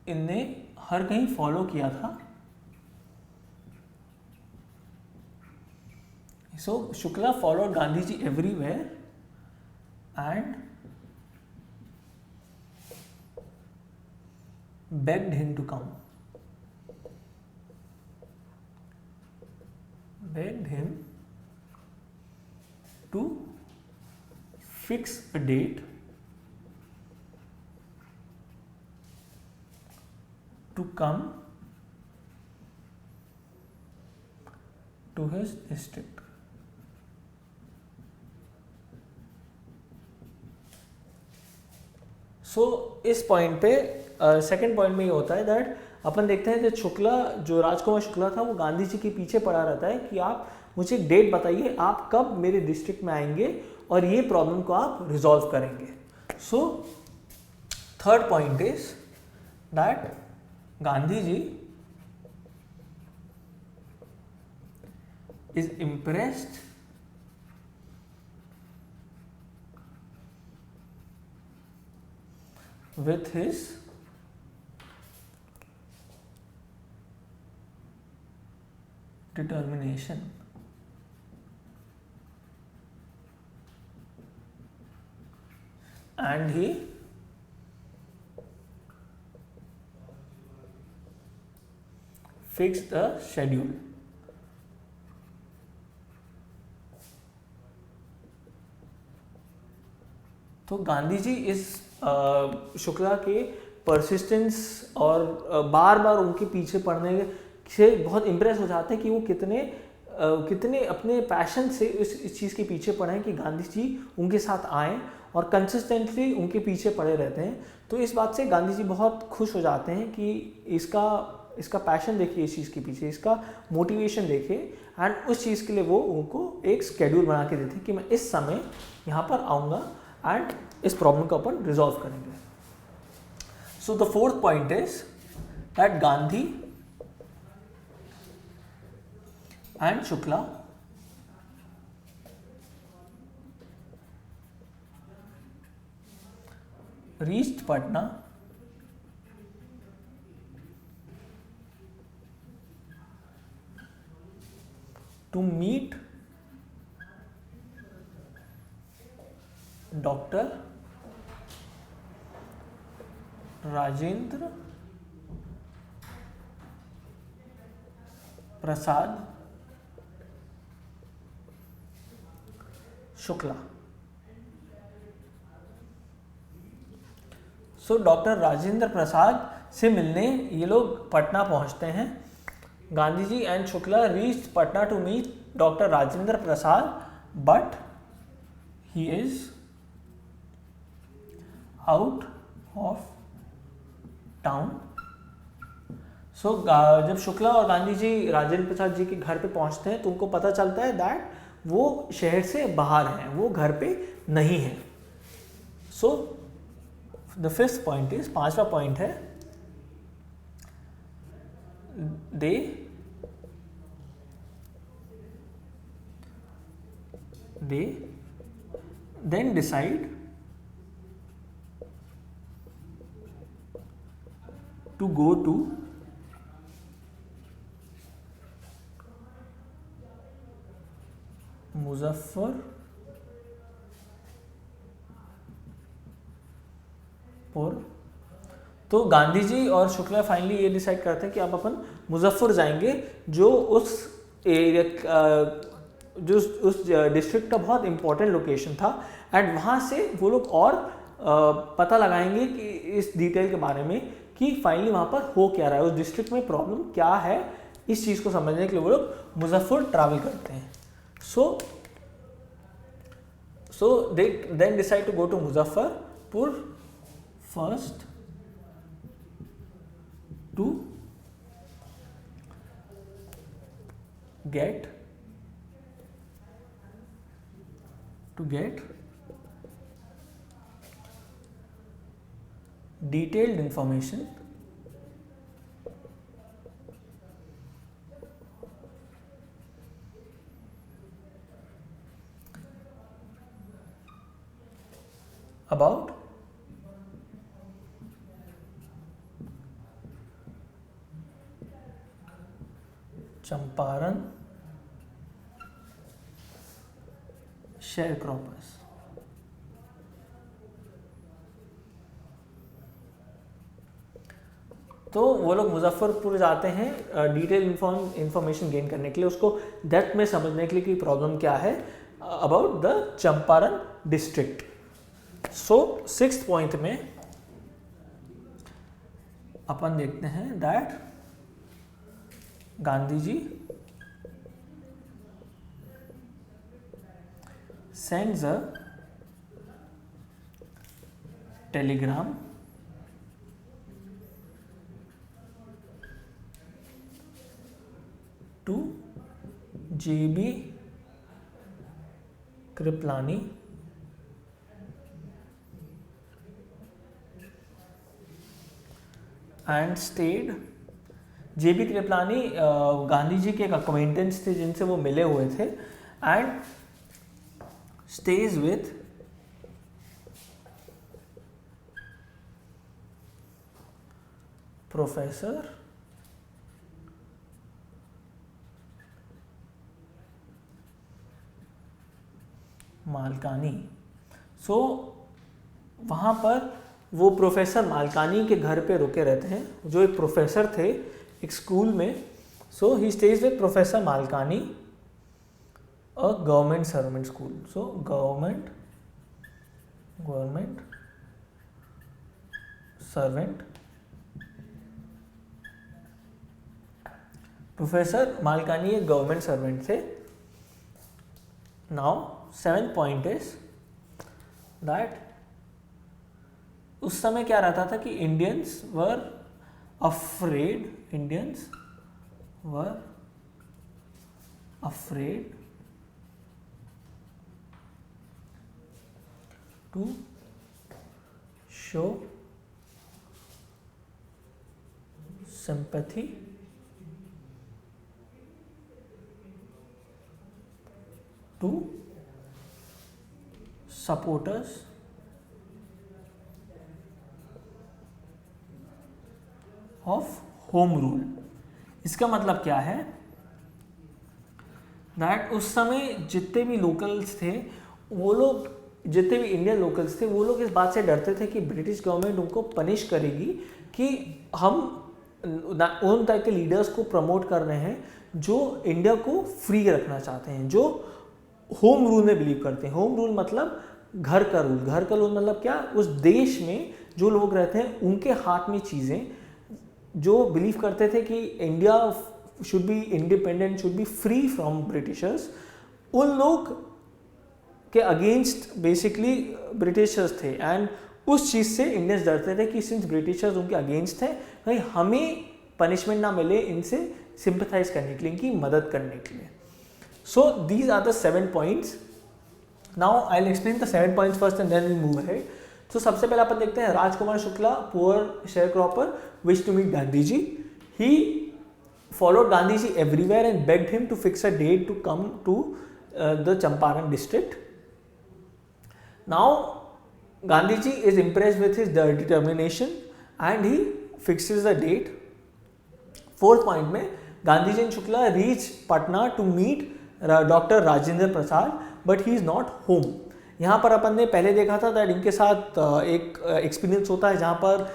इनने हर कहीं फॉलो किया था। So Shukla followed Gandhi ji everywhere and begged him to come. Begged him to fix a date to come to his district. सो इस पॉइंट पे सेकेंड पॉइंट में ये होता है दैट अपन देखते हैं कि शुक्ला, जो राजकुमार शुक्ला था, वो गांधी जी के पीछे पड़ा रहता है कि आप मुझे एक डेट बताइए, आप कब मेरे डिस्ट्रिक्ट में आएंगे और ये प्रॉब्लम को आप रिजॉल्व करेंगे। So third point is that Gandhi ji is impressed with his determination and he fixed the schedule. तो गांधी जी इस शुक्ला के परसिस्टेंस और बार बार उनके पीछे पड़ने से बहुत इम्प्रेस हो जाते हैं कि वो कितने अपने पैशन से इस चीज़ के पीछे पड़े हैं कि गांधी जी उनके साथ आएँ और कंसिस्टेंटली उनके पीछे पड़े रहते हैं। तो इस बात से गांधी जी बहुत खुश हो जाते हैं कि इसका पैशन देखिए, इस चीज़ के पीछे इसका मोटिवेशन देखिए, एंड उस चीज़ के लिए वो उनको एक स्केड्यूल बना के देते हैं कि मैं इस समय यहाँ पर आऊँगा एंड इस प्रॉब्लम को अपन रिजॉल्व करेंगे। So the fourth point is that Gandhi and Shukla reached Patna to meet doctor Rajendra Prasad Shukla. So doctor Rajendra Prasad से मिलने ये लोग पटना पहुंचते हैं। Gandhi ji and Shukla reached Patna to meet doctor Rajendra Prasad, but he is out of town. So जब शुक्ला और गांधी जी राजेंद्र प्रसाद जी के घर पे पहुंचते हैं तो उनको पता चलता है दैट वो शहर से बाहर हैं, वो घर पे नहीं है। So the fifth point is, पांचवा पॉइंट है, दे then decide to go to Muzaffarpur. तो गांधी जी और शुक्ला फाइनली ये डिसाइड करते हैं कि अब अपन मुजफ्फर जाएंगे, जो उस डिस्ट्रिक्ट का बहुत इंपॉर्टेंट लोकेशन था, एंड वहाँ से वो लोग और पता लगाएंगे कि इस डिटेल के बारे में कि फाइनली वहाँ पर हो क्या रहा है, उस डिस्ट्रिक्ट में प्रॉब्लम क्या है, इस चीज़ को समझने के लिए वो लोग मुजफ्फर ट्रैवल करते हैं. So they then decide to go to Muzaffarpur first to get detailed information about Champaran sharecroppers. तो वो लोग मुजफ्फरपुर जाते हैं डिटेल इंफॉर्मेशन गेन करने के लिए, उसको डेप्थ में समझने के लिए कि प्रॉब्लम क्या है about the Champaran district. So 6th point में अपन देखते हैं that Gandhi ji sends a telegram to J.B. Kriplani and stayed. J.B. Kripalani Gandhi ji के एक अक्वेंटेंस थे जिनसे वो मिले हुए थे, and stays with Professor Malkani. So वहाँ पर वो प्रोफेसर मालकानी के घर पे रुके रहते हैं, जो एक प्रोफेसर थे एक स्कूल में. So he stays with professor Malkani, a government servant school. So government servant. Professor Malkani एक गवर्नमेंट सर्वेंट थे. Now 7th point is that उस समय क्या रहता था कि Indians were afraid to show sympathy to supporters of home rule. इसका मतलब क्या है दैट उस समय जितने भी लोकल्स थे वो लोग, जितने भी इंडियन लोकल्स थे वो लोग इस बात से डरते थे कि ब्रिटिश गवर्नमेंट उनको पनिश करेगी कि हम उन टाइप के लीडर्स को प्रमोट कर रहे हैं जो इंडिया को फ्री रखना चाहते हैं, जो होम रूल में बिलीव करते हैं. होम रूल मतलब घर का रूल. घर का रूल मतलब क्या, उस देश में जो लोग रहते हैं उनके हाथ में चीज़ें, जो बिलीव करते थे कि India should be independent, should be free from Britishers, उन लोग के अगेंस्ट बेसिकली ब्रिटिशर्स थे. एंड उस चीज़ से इंडियंस डरते थे कि सिंस ब्रिटिशर्स उनके अगेंस्ट थे, कहीं हमें पनिशमेंट ना मिले इनसे सिंपथाइज करने के लिए, इनकी मदद करने के लिए. So these are the 7 points. Now I will explain the 7 points first and then we move ahead. तो सबसे पहले अपन देखते हैं Rajkumar Shukla, poor sharecropper, wish to meet Gandhi ji. He followed Gandhi ji everywhere and begged him to fix a date to come to the Champaran district. Now Gandhiji is impressed with his determination and he fixes the date. 4th point में Gandhiji and Shukla reach Patna to meet Dr. Rajendra Prasad, but he is not home. यहाँ पर अपन ने पहले देखा था दैट इनके साथ एक एक्सपीरियंस होता है जहाँ पर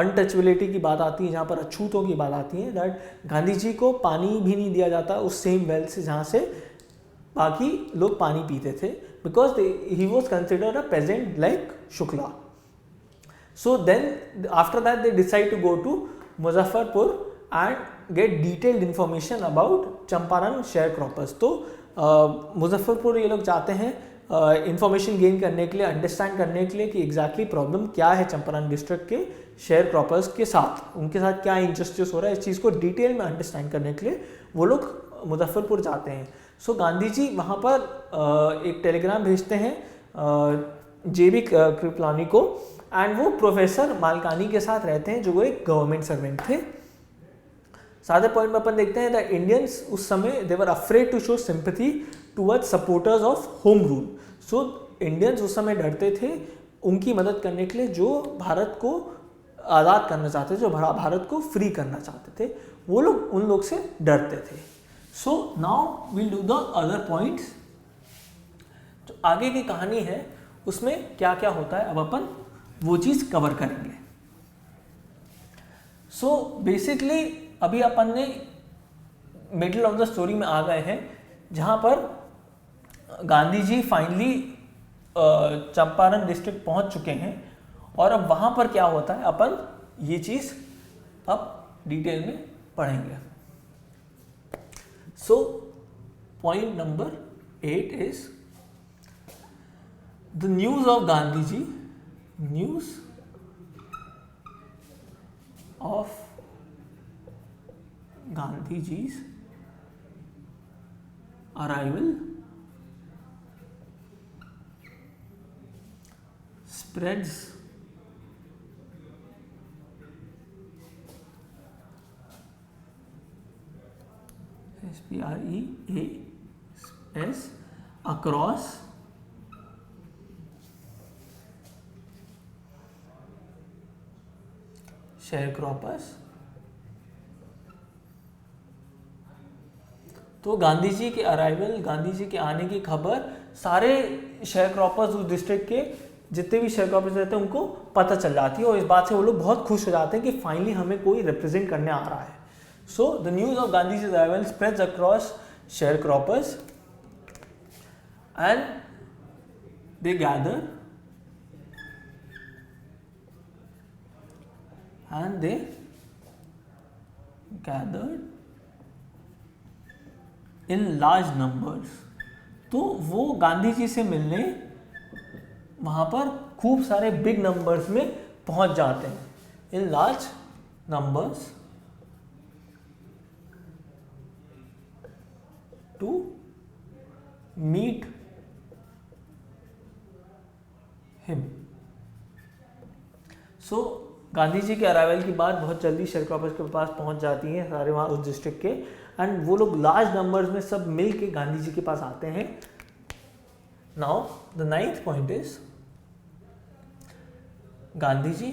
अनटचबिलिटी की बात आती है, जहाँ पर अछूतों की बात आती है, दैट गांधी जी को पानी भी नहीं दिया जाता उस सेम वेल से जहाँ से बाकी लोग पानी पीते थे, because he was considered a peasant like Shukla. So then after that they decide to go to Muzaffarpur and get detailed information about Champaran sharecroppers. तो मुजफ्फरपुर ये लोग जाते हैं इंफॉर्मेशन गेन करने के लिए, अंडरस्टैंड करने के लिए कि एग्जैक्टली प्रॉब्लम क्या है चंपारण डिस्ट्रिक्ट के शेयर क्रॉपर्स के साथ, उनके साथ क्या इंजस्टिस हो रहा है, इस चीज़ को डिटेल में अंडरस्टैंड करने के लिए वो लोग मुजफ्फरपुर जाते हैं। सो गांधी जी वहाँ पर एक टेलीग्राम भेजते हैं JB कृपलानी को, एंड वो प्रोफेसर मालकानी के साथ रहते हैं जो वो एक गवर्नमेंट सर्वेंट थे। सादे पॉइंट में अपन देखते हैं दैट इंडियंस उस समय they were afraid to show sympathy towards supporters of home rule. So Indians उस समय डरते थे उनकी मदद करने के लिए जो भारत को आज़ाद करना चाहते थे, जो भारत को फ्री करना चाहते थे, वो लोग उन लोग से डरते थे। So now we'll do the other points. जो आगे की कहानी है उसमें क्या क्या होता है अब अपन वो चीज़ कवर करेंगे। सो बेसिकली अभी अपन ने मिडिल ऑफ द स्टोरी में आ गए हैं जहाँ पर गांधी जी फाइनली चंपारण डिस्ट्रिक्ट पहुँच चुके हैं, और अब वहाँ पर क्या होता है अपन ये चीज़ अब डिटेल में पढ़ेंगे। So point number 8 is the news of Gandhi ji, news of Gandhi ji's arrival spreads spreads across sharecroppers। तो गांधी जी के अराइवल, गांधी जी के आने की खबर सारे शेयर क्रॉपर्स उस डिस्ट्रिक्ट के जितने भी शेयर क्रॉपर्स रहते हैं उनको पता चल जाती है, और इस बात से वो लोग बहुत खुश हो जाते हैं कि फाइनली हमें कोई रिप्रेजेंट करने आ रहा है। So the news of Gandhi ji arrival spreads across sharecroppers and they gather in large numbers. तो वो गांधी जी से मिलने वहाँ पर खूब सारे बिग नंबर्स में पहुँच जाते हैं, in large numbers to meet him. So Gandhi ji के अराइवल की बात बहुत जल्दी शेयर क्रॉपर्स के पास पहुँच जाती है सारे वहाँ उस डिस्ट्रिक्ट के, एंड वो लोग लार्ज नंबर्स में सब मिल के गांधी जी के पास आते हैं। Now the 9th point is Gandhi ji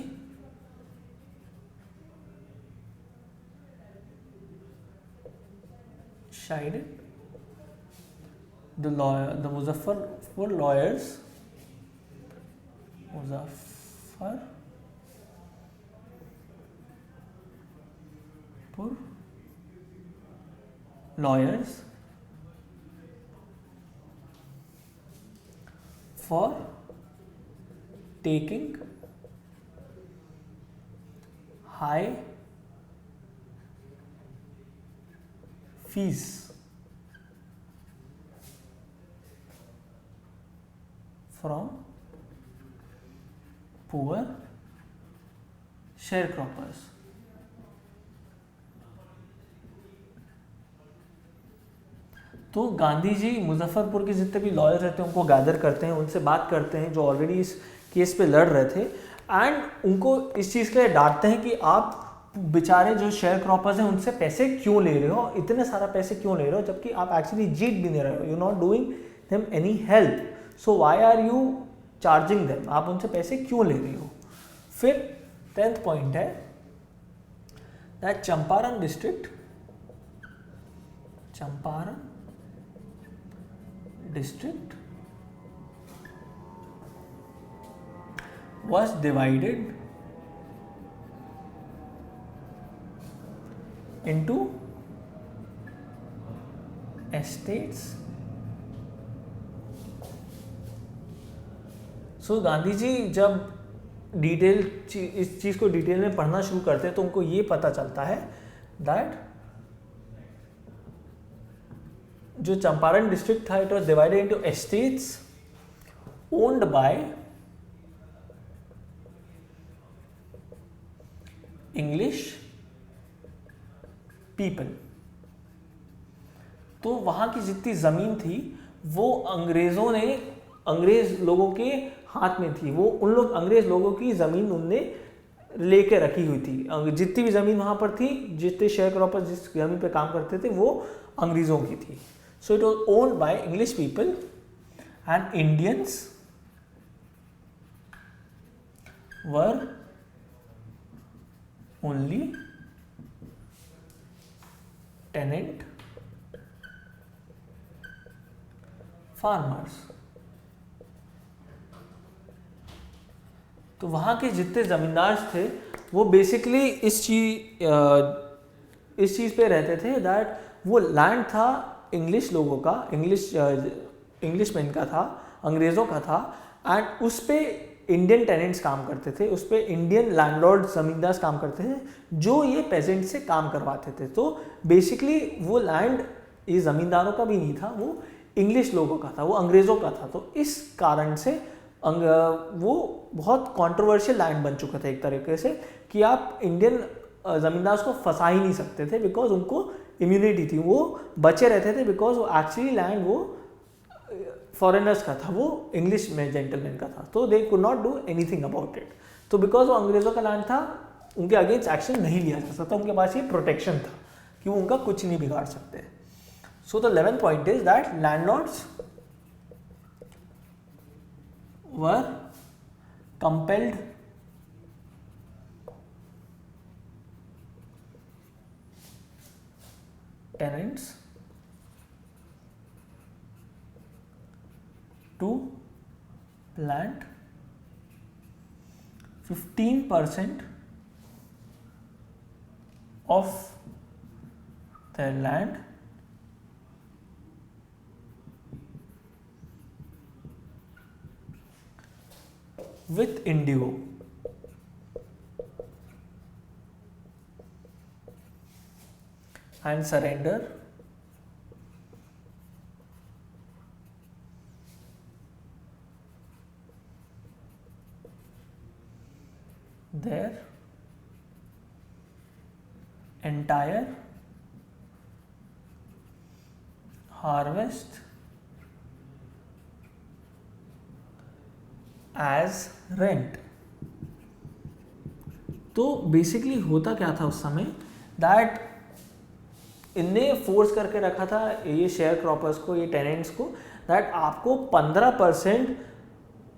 chided the Muzaffarpur lawyers, for taking high fees from poor sharecroppers। तो गांधी जी मुजफ्फरपुर के जितने भी लॉयर रहते हैं उनको गैदर करते हैं, उनसे बात करते हैं जो ऑलरेडी इस केस पे लड़ रहे थे, एंड उनको इस चीज़ के लिए डांटते हैं कि आप बेचारे जो शेयर क्रॉपर्स हैं उनसे पैसे क्यों ले रहे हो, इतने सारा पैसे क्यों ले रहे हो, जबकि आप एक्चुअली जीत भी नहीं रहे हो, you not doing them any help, so why are you charging them, आप उनसे पैसे क्यों ले रहे हो। फिर 10th पॉइंट है that Champaran district was divided into estates। सो गांधी जी जब इस चीज़ को डिटेल में पढ़ना शुरू करते हैं तो उनको ये पता चलता है दैट जो चंपारण डिस्ट्रिक्ट था, it was divided into estates owned by English people. तो वहां की जितनी जमीन थी वो अंग्रेज लोगों के हाथ में थी। वो उन लोग अंग्रेज लोगों की जमीन उनने लेके रखी हुई थी। जितनी भी जमीन वहां पर थी, जितने शेयर क्रॉपर्स जिस जमीन पे काम करते थे, वो अंग्रेजों की थी। So it was owned by English people and Indians were only tenant farmers. तो वहाँ के जितने ज़मींदार थे वो बेसिकली इस चीज़ पे रहते थे दैट वो लैंड था इंग्लिश लोगों का, इंग्लिशमैन का था, अंग्रेज़ों का था, एंड उस पे इंडियन टेनेंट्स काम करते थे, उस पे इंडियन लैंडलॉर्ड ज़मींदार काम करते थे जो ये पेजेंट से काम करवाते थे। तो बेसिकली वो लैंड ये ज़मींदारों का भी नहीं था, वो इंग्लिश लोगों का था, वो अंग्रेज़ों का था। तो इस कारण से वो बहुत कंट्रोवर्शियल लैंड बन चुका था एक तरीके से, कि आप इंडियन ज़मींदार को फंसा ही नहीं सकते थे बिकॉज उनको इम्यूनिटी थी, वो बचे रहते थे बिकॉज वो एक्चुअली लैंड वो फॉरेनर्स का था, वो इंग्लिश में जेंटलमैन का था। तो they could not do anything about it. तो बिकॉज वो अंग्रेज़ों का लैंड था, उनके अगेंस्ट एक्शन नहीं लिया जा सकता, उनके पास ये प्रोटेक्शन था कि वो उनका कुछ नहीं बिगाड़ सकते। So the 11th point is that landlords were compelled tenants to plant 15% of their land with indigo and surrender their entire harvest as rent। तो बेसिकली होता क्या था उस समय दैट इनने फोर्स करके रखा था ये शेयर क्रॉपर्स को, ये टेनेंट्स को, दैट आपको 15%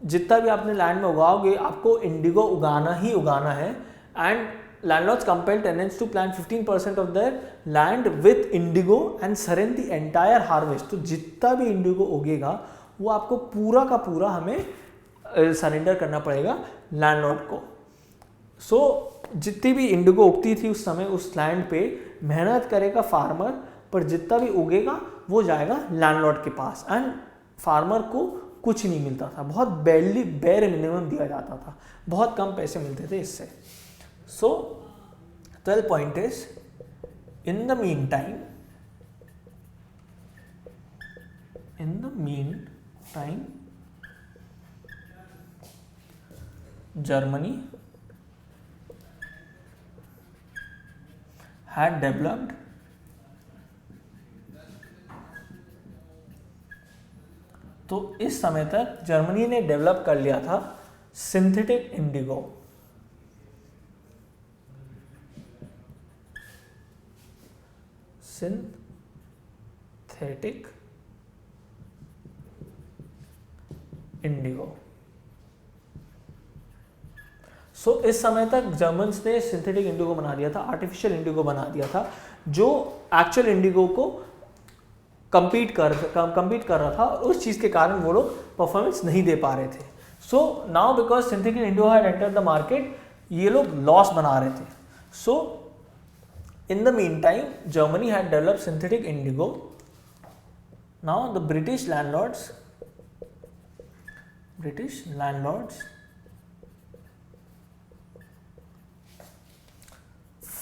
जितना भी आपने लैंड में उगाओगे आपको इंडिगो उगाना ही उगाना है। And landlords compel tenants to plant 15% of their land with indigo and surrender the entire harvest. तो जितना भी इंडिगो उगेगा वो आपको पूरा का पूरा हमें सरेंडर करना पड़ेगा लैंडलॉर्ड को। सो जितनी भी इंडिगो उगती थी उस समय उस लैंड पे मेहनत करेगा फार्मर, पर जितना भी उगेगा वो जाएगा लैंडलॉर्ड के पास एंड फार्मर को कुछ नहीं मिलता था, बहुत बेयर मिनिमम दिया जाता था, बहुत कम पैसे मिलते थे इससे। सो 12 point is in the mean time Germany had developed तो इस समय तक जर्मनी ने डेवलप कर लिया था synthetic indigo. Synthetic indigo. So इस समय तक जर्मन्स ने सिंथेटिक इंडिगो बना दिया था, आर्टिफिशियल इंडिगो बना दिया था, जो एक्चुअल इंडिगो को कम्पीट कर रहा था, और उस चीज़ के कारण वो लोग परफॉर्मेंस नहीं दे पा रहे थे। So now because synthetic indigo had enter the market, ये लोग लॉस बना रहे थे। So in the mean time Germany had developed synthetic indigo. Now the British landlords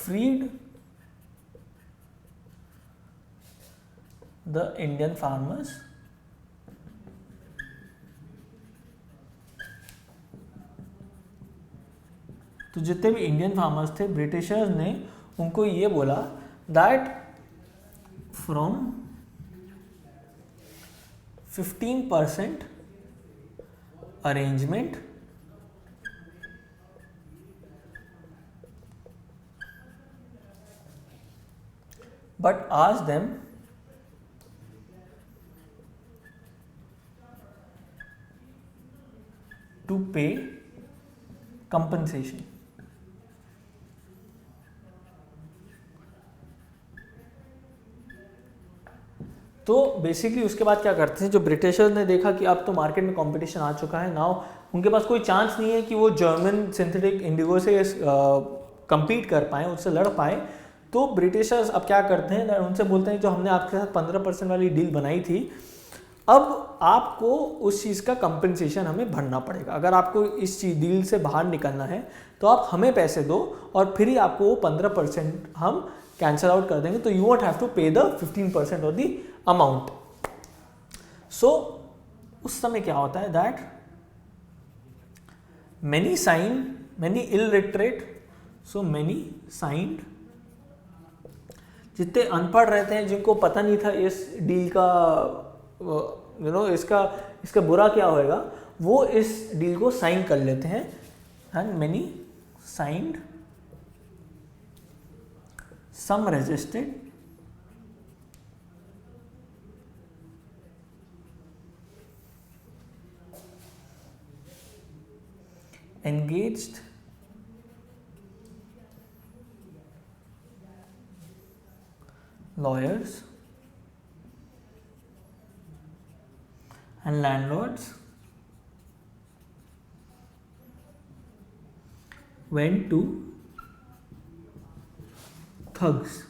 freed the Indian farmers तो जितने भी इंडियन फार्मर्स थे, ब्रिटिशर्स ने उनको ये बोला that from 15% arrangement but ask them to pay compensation. तो बेसिकली उसके बाद क्या करते हैं, जो ब्रिटिशर्स ने देखा कि अब तो मार्केट में कंपटीशन आ चुका है, नाउ उनके पास कोई चांस नहीं है कि वो जर्मन सिंथेटिक इंडिगो से compete कर पाए, उससे लड़ पाए, तो ब्रिटिशर्स अब क्या करते हैं, उनसे बोलते हैं जो हमने आपके साथ 15% वाली डील बनाई थी, अब आपको उस चीज़ का कंपनसेशन हमें भरना पड़ेगा। अगर आपको इस चीज डील से बाहर निकलना है तो आप हमें पैसे दो और फिर ही आपको वो 15% हम कैंसिल आउट कर देंगे, तो यू वोंट हैव टू पे द 15% ऑफ द अमाउंट। सो उस समय क्या होता है that many illiterate, so many signed, जितने अनपढ़ रहते हैं जिनको पता नहीं था इस डील का इसका बुरा क्या होएगा, वो इस डील को साइन कर लेते हैं। And many signed, some resisted, engaged, lawyers and landlords went to thugs.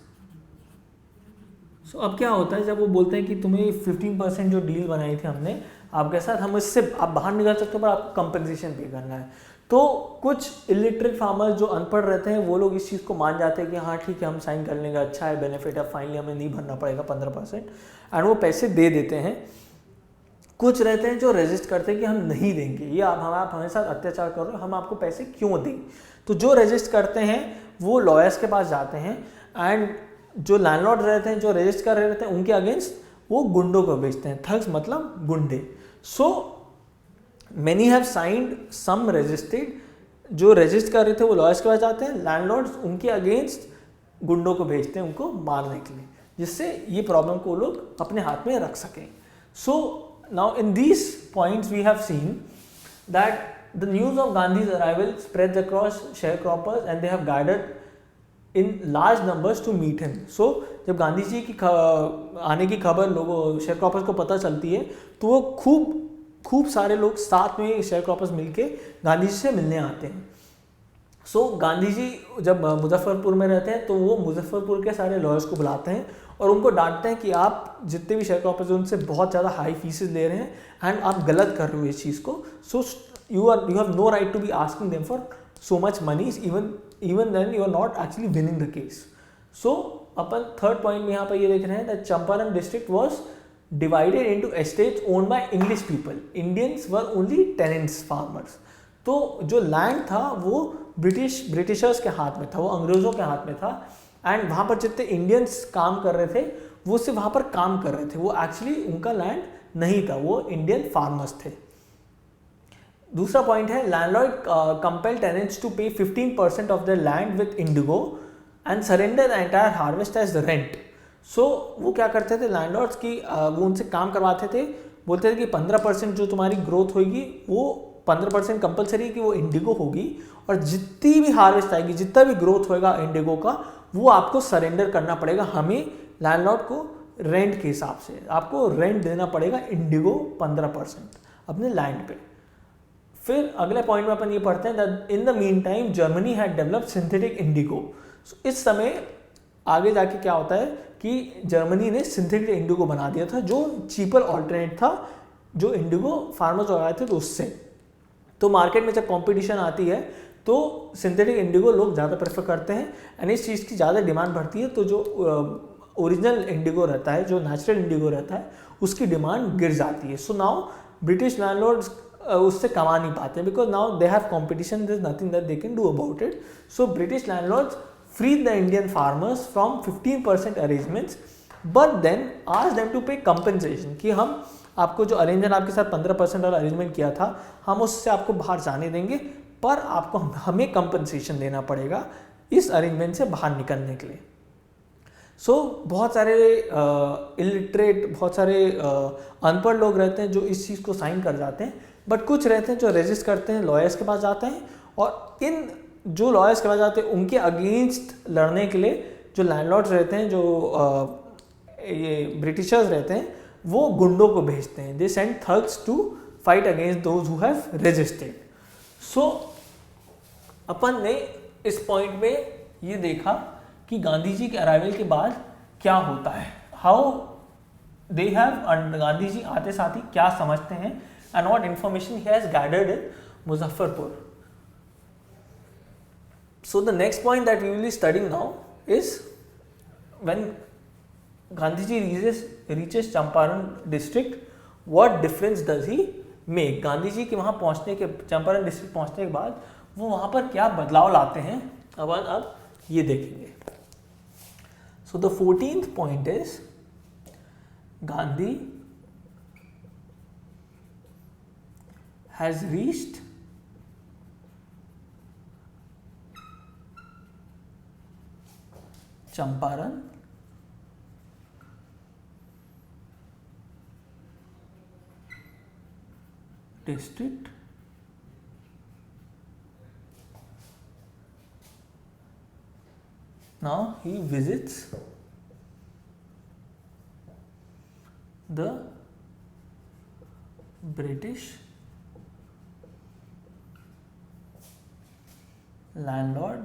So अब क्या होता है जब वो बोलते हैं कि तुम्हें 15% जो डील बनाई थी हमने आपके साथ, हम इससे आप बाहर निकल सकते हो पर आपको कंपनसेशन पे करना है, तो कुछ इलिटरेट फार्मर्स जो अनपढ़ रहते हैं वो लोग इस चीज़ को मान जाते हैं कि हाँ ठीक है हम साइन कर लेंगे, अच्छा है, बेनिफिट है, फाइनली हमें नहीं भरना पड़ेगा 15%, एंड वो पैसे दे देते हैं। कुछ रहते हैं जो रेजिस्ट करते हैं कि हम नहीं देंगे, ये आप हमारे साथ अत्याचार कर रहे हो, हम आपको पैसे क्यों दें। तो जो रेजिस्ट करते हैं वो लॉयर्स के पास जाते हैं, एंड जो लैंडलॉर्ड रहते हैं जो रेजिस्ट कर रहे रहते हैं उनके अगेंस्ट वो गुंडों को बेचते हैं। थग्स मतलब गुंडे। So many have signed, some resisted, जो रेजिस्ट कर रहे थे वो लॉयर्स के पास जाते हैं, लैंडलॉर्ड्स उनके अगेंस्ट गुंडों को भेजते हैं उनको मारने के लिए, जिससे ये प्रॉब्लम को लोग अपने हाथ में रख सकें। सो now in these points we have seen that the news of Gandhi's arrival spreads across sharecroppers and they have gathered in large numbers to meet him. So जब गांधी जी की आने की खबर लोगों शेयरक्रॉपर्स को पता चलती है तो वो खूब सारे लोग साथ में शेयरक्रॉपर्स मिलके गांधी जी से मिलने आते हैं। सो गांधी जी जब मुजफ्फरपुर में रहते हैं तो वो मुजफ्फरपुर के सारे लॉयर्स को बुलाते हैं और उनको डांटते हैं कि आप जितने भी शेयरक्रॉपर्स हैं उनसे बहुत ज़्यादा हाई फीसेस ले रहे हैं एंड आप गलत कर रहे हो इस चीज़ को। So you have no right to be asking them for so much money, even then you are not actually winning the case. So अपन थर्ड पॉइंट में यहाँ पर ये देख रहे हैं that Champaran district was divided into estates owned by English people, Indians were only tenants, farmers. तो जो लैंड था वो ब्रिटिशर्स के हाथ में था, वो अंग्रेज़ों के हाथ में था, एंड वहाँ पर जितने इंडियंस काम कर रहे थे वो सिर्फ वहाँ पर काम कर रहे थे, वो एक्चुअली उनका लैंड नहीं था, वो इंडियन फार्मर्स थे। दूसरा पॉइंट है landlord compel tenants to pay 15% of the land with indigo and surrender the entire harvest as rent. So वो क्या करते थे लैंडलॉर्ड्स की, वो उनसे काम करवाते थे, बोलते थे कि 15% जो तुम्हारी ग्रोथ होगी वो 15% कंपलसरी कि वो इंडिगो होगी, और जितनी भी हार्वेस्ट आएगी, जितना भी ग्रोथ होएगा इंडिगो का, वो आपको सरेंडर करना पड़ेगा हमें लैंडलॉर्ड को रेंट के हिसाब से, आपको रेंट देना पड़ेगा इंडिगो 15% अपने लैंड पे। फिर अगले पॉइंट में अपन ये पढ़ते हैं that in the mean time Germany had developed synthetic Indigo. इस समय आगे जाके क्या होता है कि जर्मनी ने सिंथेटिक इंडिगो बना दिया था जो चीपर ऑल्टरनेट था जो इंडिगो फार्मर्स लगाए थे तो उससे। तो मार्केट में जब कंपटीशन आती है तो सिंथेटिक इंडिगो लोग ज़्यादा प्रेफर करते हैं एंड इस चीज़ की ज़्यादा डिमांड बढ़ती है, तो जो ओरिजिनल इंडिगो रहता है, जो नेचुरल इंडिगो रहता है, उसकी डिमांड गिर जाती है. सो नाउ ब्रिटिश लैंडलॉर्ड्स उससे कमा नहीं पाते, because now they have competition, there is nothing that they can do about it. So British landlords freed the Indian farmers from 15% arrangements, but then asked them to pay compensation, कि हम आपको जो अरेंजमेंट आपके साथ 15% वाला अरेंजमेंट किया था, हम उससे आपको बाहर जाने देंगे, पर आपको हमें कंपनसेशन देना पड़ेगा इस अरेंजमेंट से बाहर निकलने के लिए. सो बहुत सारे इलिटरेट, बहुत सारे अनपढ़ लोग रहते हैं जो इस चीज़ को साइन कर जाते हैं, बट कुछ रहते हैं जो रेजिस्ट करते हैं, लॉयर्स के पास जाते हैं, और इन जो लॉयर्स के पास जाते हैं उनके अगेंस्ट लड़ने के लिए जो लैंडलॉर्ड्स रहते हैं, जो ये ब्रिटिशर्स रहते हैं, वो गुंडों को भेजते हैं. They send thugs to fight against those who have resisted. So अपन ने इस पॉइंट में ये देखा कि गांधी जी के अराइवल के बाद क्या होता है, how they have, Gandhi ji आते साथ ही क्या समझते हैं, and what information he has gathered in Muzaffarpur. So the next point that we will be studying now is when Gandhiji reaches Champaran district, what difference does he make? Gandhi ji के वहाँ पहुँचने के, चंपारण डिस्ट्रिक्ट पहुँचने के बाद वो वहाँ पर क्या बदलाव लाते हैं, अब ये देखेंगे. So the 14th point is Gandhi has reached Champaran district now he visits the British Landlord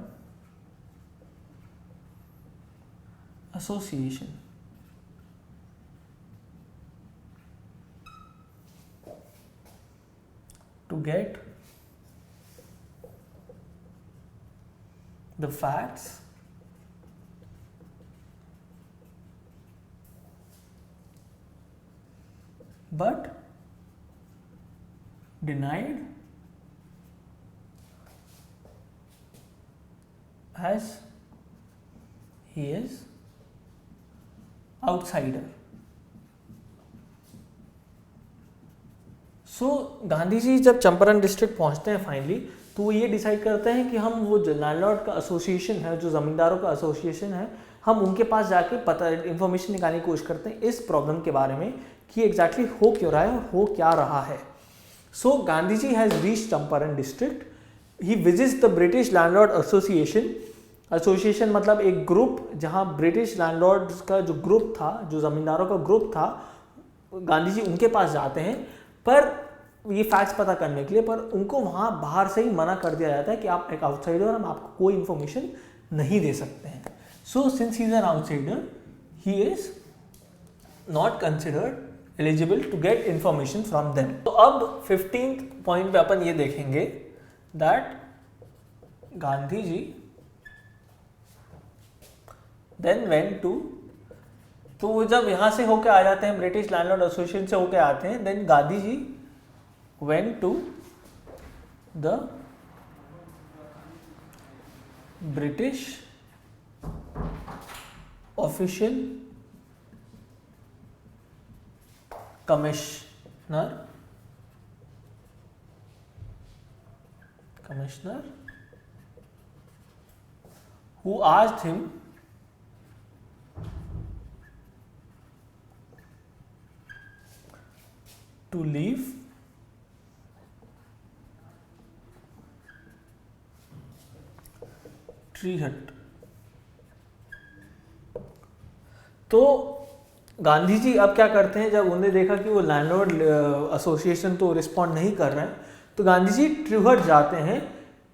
Association to get the facts but denied as he is outsider. सो गांधी जी जब चंपारण डिस्ट्रिक्ट पहुंचते हैं फाइनली, तो वो ये डिसाइड करते हैं कि हम वो जो लैंडलॉर्ड का एसोसिएशन है, जो ज़मींदारों का एसोसिएशन है, हम उनके पास जाके पता इन्फॉर्मेशन निकालने की कोशिश करते हैं इस प्रॉब्लम के बारे में कि एग्जैक्टली हो क्यों रहा है और हो क्या रहा है. So Gandhi ji has reached Champaran district, he visits the British landlord association. Association मतलब एक ग्रुप जहाँ ब्रिटिश लैंडलॉर्ड्स का जो ग्रुप था, जो ज़मींदारों का ग्रुप था, गांधी जी उनके पास जाते हैं पर ये फैक्ट्स पता करने के लिए, पर उनको वहाँ बाहर से ही मना कर दिया जाता है कि आप एक आउटसाइडर, हम आपको कोई इन्फॉर्मेशन नहीं दे सकते हैं. So since he is an outsider, he is not considered eligible to get information from them. तो अब 15th पॉइंट पे अपन ये देखेंगे that Gandhi ji then went to, तो वो जब यहाँ से होके आ जाते हैं, ब्रिटिश लैंडलॉर्ड एसोसिएशन से होके आते हैं, then Gandhi ji went to the British official commissioner who asked him to leave tree हट. तो गांधी जी अब क्या करते हैं, जब उन्हें देखा कि वो लैंडलॉर्ड एसोसिएशन तो रिस्पॉन्ड नहीं कर रहे हैं, तो गांधी जी ट्री हट जाते हैं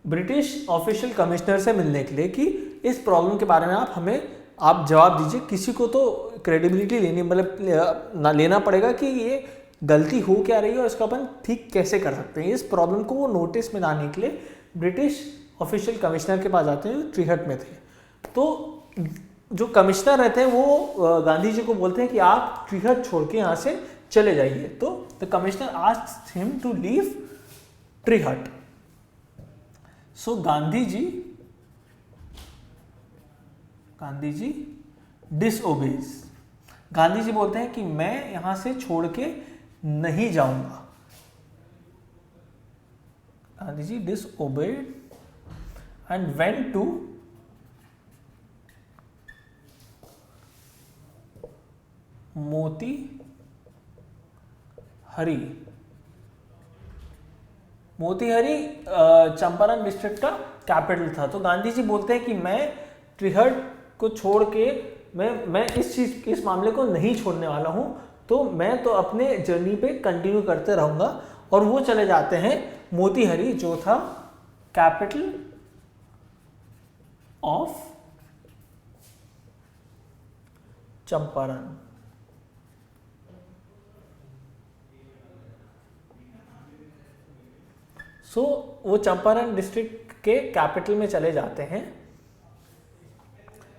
ब्रिटिश ऑफिशियल कमिश्नर से मिलने के लिए कि इस प्रॉब्लम के बारे में आप जवाब दीजिए. किसी को तो क्रेडिबिलिटी लेनी, मतलब लेना पड़ेगा कि ये गलती हो क्या रही है और इसको अपन ठीक कैसे कर सकते हैं. इस प्रॉब्लम को वो नोटिस में लाने के लिए ब्रिटिश ऑफिशियल कमिश्नर के पास जाते हैं, ट्री हट में थे. तो जो कमिश्नर रहते हैं वो गांधी जी को बोलते हैं कि आप ट्रीहट छोड़ के यहाँ से चले जाइए। तो the commissioner asked him to leave Tirhut. So Gandhi ji disobeys. Gandhi ji बोलते हैं कि मैं यहां से छोड़ के नहीं जाऊंगा। Gandhi ji disobeyed and went to Motihari. Motihari Champaran district का कैपिटल था। तो गांधी जी बोलते हैं कि मैं ट्रीहट को छोड़ के मैं इस मामले को नहीं छोड़ने वाला हूं, तो मैं तो अपने जर्नी पे कंटिन्यू करते रहूंगा। और वो चले जाते हैं मोतीहारी, जो था कैपिटल ऑफ चंपारण। सो वो चंपारण डिस्ट्रिक्ट के कैपिटल में चले जाते हैं,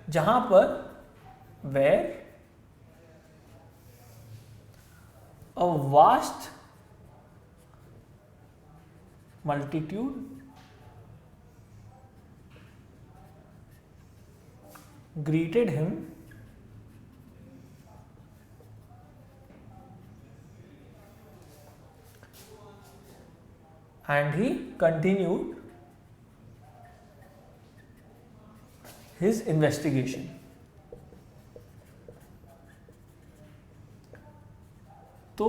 जहां पर where a vast multitude greeted him and he continued his investigation. तो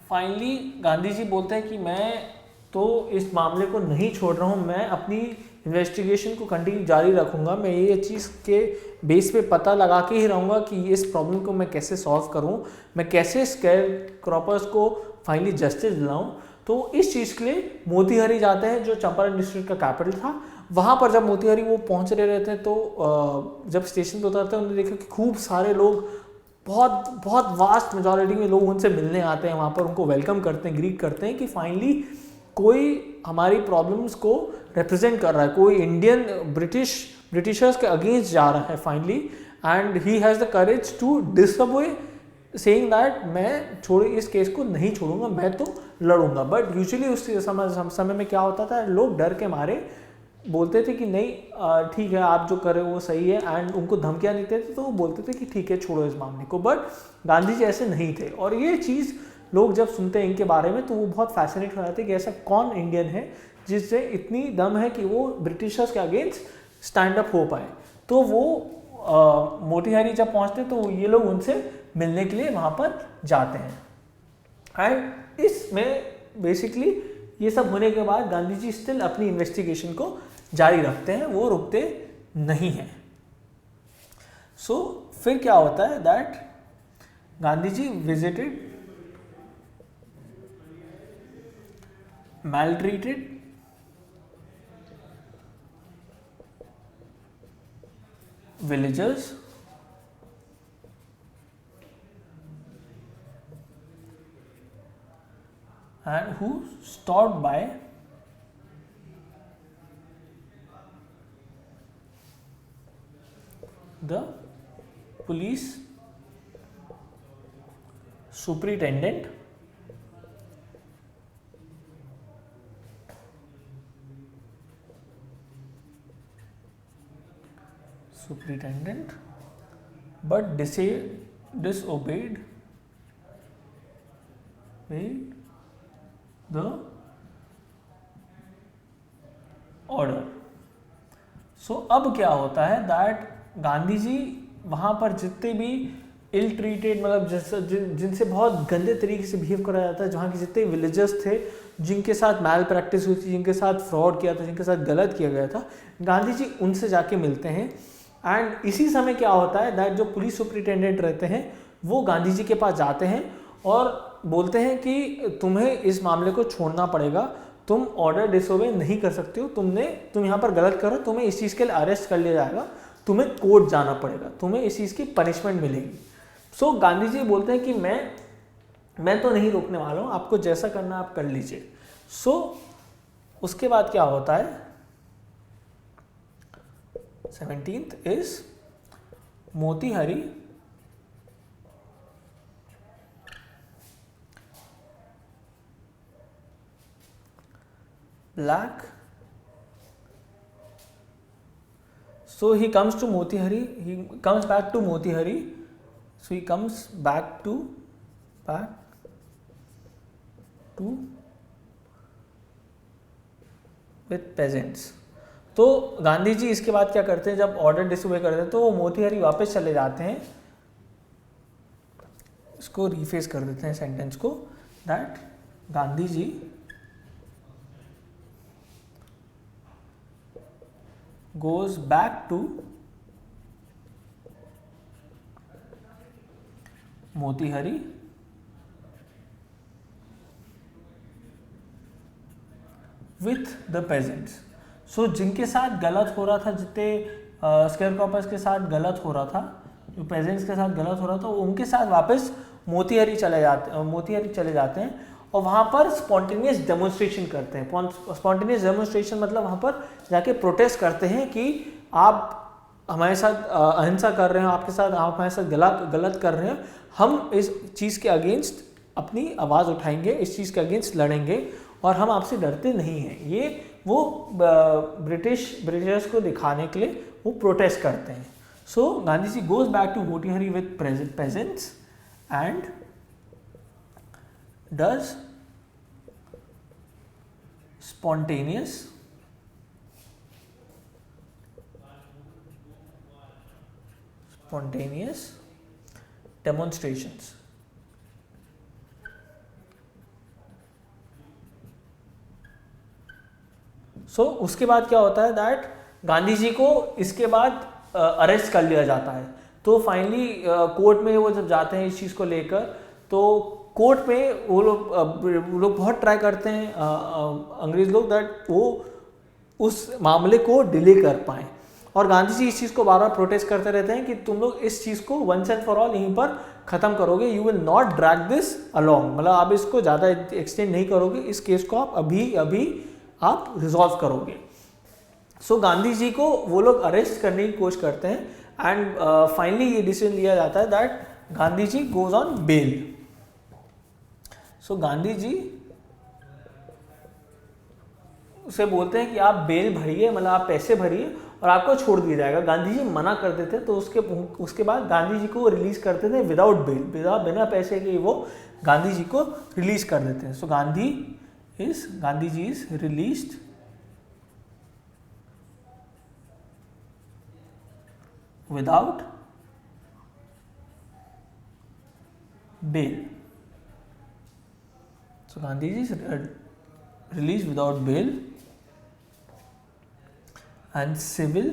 फाइनली गांधी जी बोलते हैं कि मैं तो इस मामले को नहीं छोड़ रहा हूँ, मैं अपनी इन्वेस्टिगेशन को कंटिन्यू जारी रखूँगा। मैं ये चीज़ के बेस पे पता लगा के ही रहूँगा कि इस प्रॉब्लम को मैं कैसे सॉल्व करूँ, मैं कैसे स्केयर क्रॉपर्स को फाइनली जस्टिस दिलाऊँ। तो इस चीज़ के लिए मोतीहारी जाते हैं, जो चंपारण डिस्ट्रिक्ट का कैपिटल था। वहाँ पर जब मोतीहारी वो पहुँच रहे रहते हैं, तो जब स्टेशन पर उतरते हैं, उन्होंने देखा कि खूब सारे लोग, बहुत वास्ट मेजॉरिटी में लोग उनसे मिलने आते हैं, वहाँ पर उनको वेलकम करते हैं, ग्रीट करते हैं कि फाइनली कोई हमारी प्रॉब्लम्स को रिप्रेजेंट कर रहा है, कोई इंडियन ब्रिटिशर्स के अगेंस्ट जा रहा है finally, and he has the courage to disobey, saying that मैं इस केस को नहीं छोड़ूंगा, मैं तो लड़ूंगा। बट यूजुअली उस समय में क्या होता था, लोग डर के मारे बोलते थे कि नहीं ठीक है, आप जो कर रहे हो वो सही है, एंड उनको धमकियाँ देते थे तो वो बोलते थे कि ठीक है, छोड़ो इस मामले को। बट गांधी जी ऐसे नहीं थे, और ये चीज़ लोग जब सुनते हैं इनके बारे में तो वो बहुत फैसिनेट हो जाते हैं कि ऐसा कौन इंडियन है जिससे इतनी दम है कि वो ब्रिटिशर्स के अगेंस्ट स्टैंड अप हो पाए। तो वो मोतीहारी जब पहुँचते तो ये लोग उनसे मिलने के लिए वहाँ पर जाते हैं। एंड इसमें बेसिकली ये सब होने के बाद गांधी जी स्टिल अपनी इन्वेस्टिगेशन को जारी रखते हैं, वो रुकते नहीं हैं। सो फिर क्या होता है that Gandhi ji visited maltreated villagers and who stopped by the police superintendent but disobeyed the order. सो अब क्या होता है दैट गांधी जी वहाँ पर जितने भी इल ट्रीटेड, मतलब जिनसे बहुत गंदे तरीके से बिहेव करा जाता है, जहाँ के जितने विलेजर्स थे, जिनके साथ मैल प्रैक्टिस हुई थी, जिनके साथ फ्रॉड किया था, जिनके साथ गलत किया गया था, गांधी जी उनसे जाके मिलते हैं। एंड इसी समय क्या होता है दैट जो पुलिस सुपरिटेंडेंट रहते हैं वो गांधी जी के पास जाते हैं और बोलते हैं कि तुम्हें इस मामले को छोड़ना पड़ेगा, तुम ऑर्डर डिसोबे नहीं कर सकते हो, तुम यहाँ पर गलत करो, तुम्हें इस चीज़ के लिए अरेस्ट कर लिया जाएगा, तुम्हें कोर्ट जाना पड़ेगा, तुम्हें इस चीज़ की पनिशमेंट मिलेगी। सो गांधी जी बोलते हैं कि मैं तो नहीं रोकने वाला हूँ, आपको जैसा करना आप कर लीजिए। सो उसके बाद क्या होता है, 17th is Motihari black. So he comes to Motihari, he comes back to Motihari. So he comes back to with peasants. तो गांधी जी इसके बाद क्या करते हैं, जब ऑर्डर डिसोबे करते हैं तो वो मोतीहारी वापस चले जाते हैं. इसको रीफेस कर देते हैं सेंटेंस को, that Gandhi ji goes back to Motihari with the peasants. So जिनके साथ गलत हो रहा था, जितने स्केयरक्रॉपर्स के साथ गलत हो रहा था, जो पेजेंट्स के साथ गलत हो रहा था, उनके साथ वापस मोतीहारी चले जाते हैं और वहाँ पर स्पॉन्टेनियस डेमोन्स्ट्रेशन करते हैं. स्पॉन्टेनियस डेमोन्स्ट्रेशन मतलब वहाँ पर जाके प्रोटेस्ट करते हैं कि आप हमारे साथ अहिंसा कर रहे हैं, आप हमारे साथ गलत कर रहे हैं, हम इस चीज़ के अगेंस्ट अपनी आवाज़ उठाएंगे, इस चीज़ के अगेंस्ट लड़ेंगे और हम आपसे डरते नहीं हैं. ये वो ब्रिटिशर्स को दिखाने के लिए वो प्रोटेस्ट करते हैं. So Gandhi ji goes back to Motihari with peasants and does spontaneous demonstrations. So उसके बाद क्या होता है, दैट गांधी जी को इसके बाद अरेस्ट कर लिया जाता है. तो फाइनली कोर्ट में वो जब जाते हैं इस चीज़ को लेकर, तो कोर्ट में वो लोग बहुत ट्राई करते हैं अंग्रेज लोग, दैट वो उस मामले को डिले कर पाएँ. और गांधी जी इस चीज़ को बार बार प्रोटेस्ट करते रहते हैं कि तुम लोग इस चीज़ को वंस एंड फॉर ऑल यहीं पर ख़त्म करोगे, you will not drag this along, मतलब आप इसको ज़्यादा एक्सटेंड नहीं करोगे, इस केस को आप अभी आप रिजॉल्व करोगे. सो गांधी जी को वो लोग अरेस्ट करने की कोशिश करते हैं एंड फाइनली ये डिसीजन लिया जाता है that Gandhi ji goes on bail. So Gandhi ji उसे बोलते हैं कि आप बेल भरिए, मतलब आप पैसे भरिए और आपको छोड़ दिया जाएगा. गांधी जी मना कर देते, तो उसके बाद गांधी जी को रिलीज करते थे विदाउट बेल, बिना पैसे के वो गांधी जी को रिलीज कर देते हैं. So Gandhi ji is released without bail. So Gandhi ji is released without bail and civil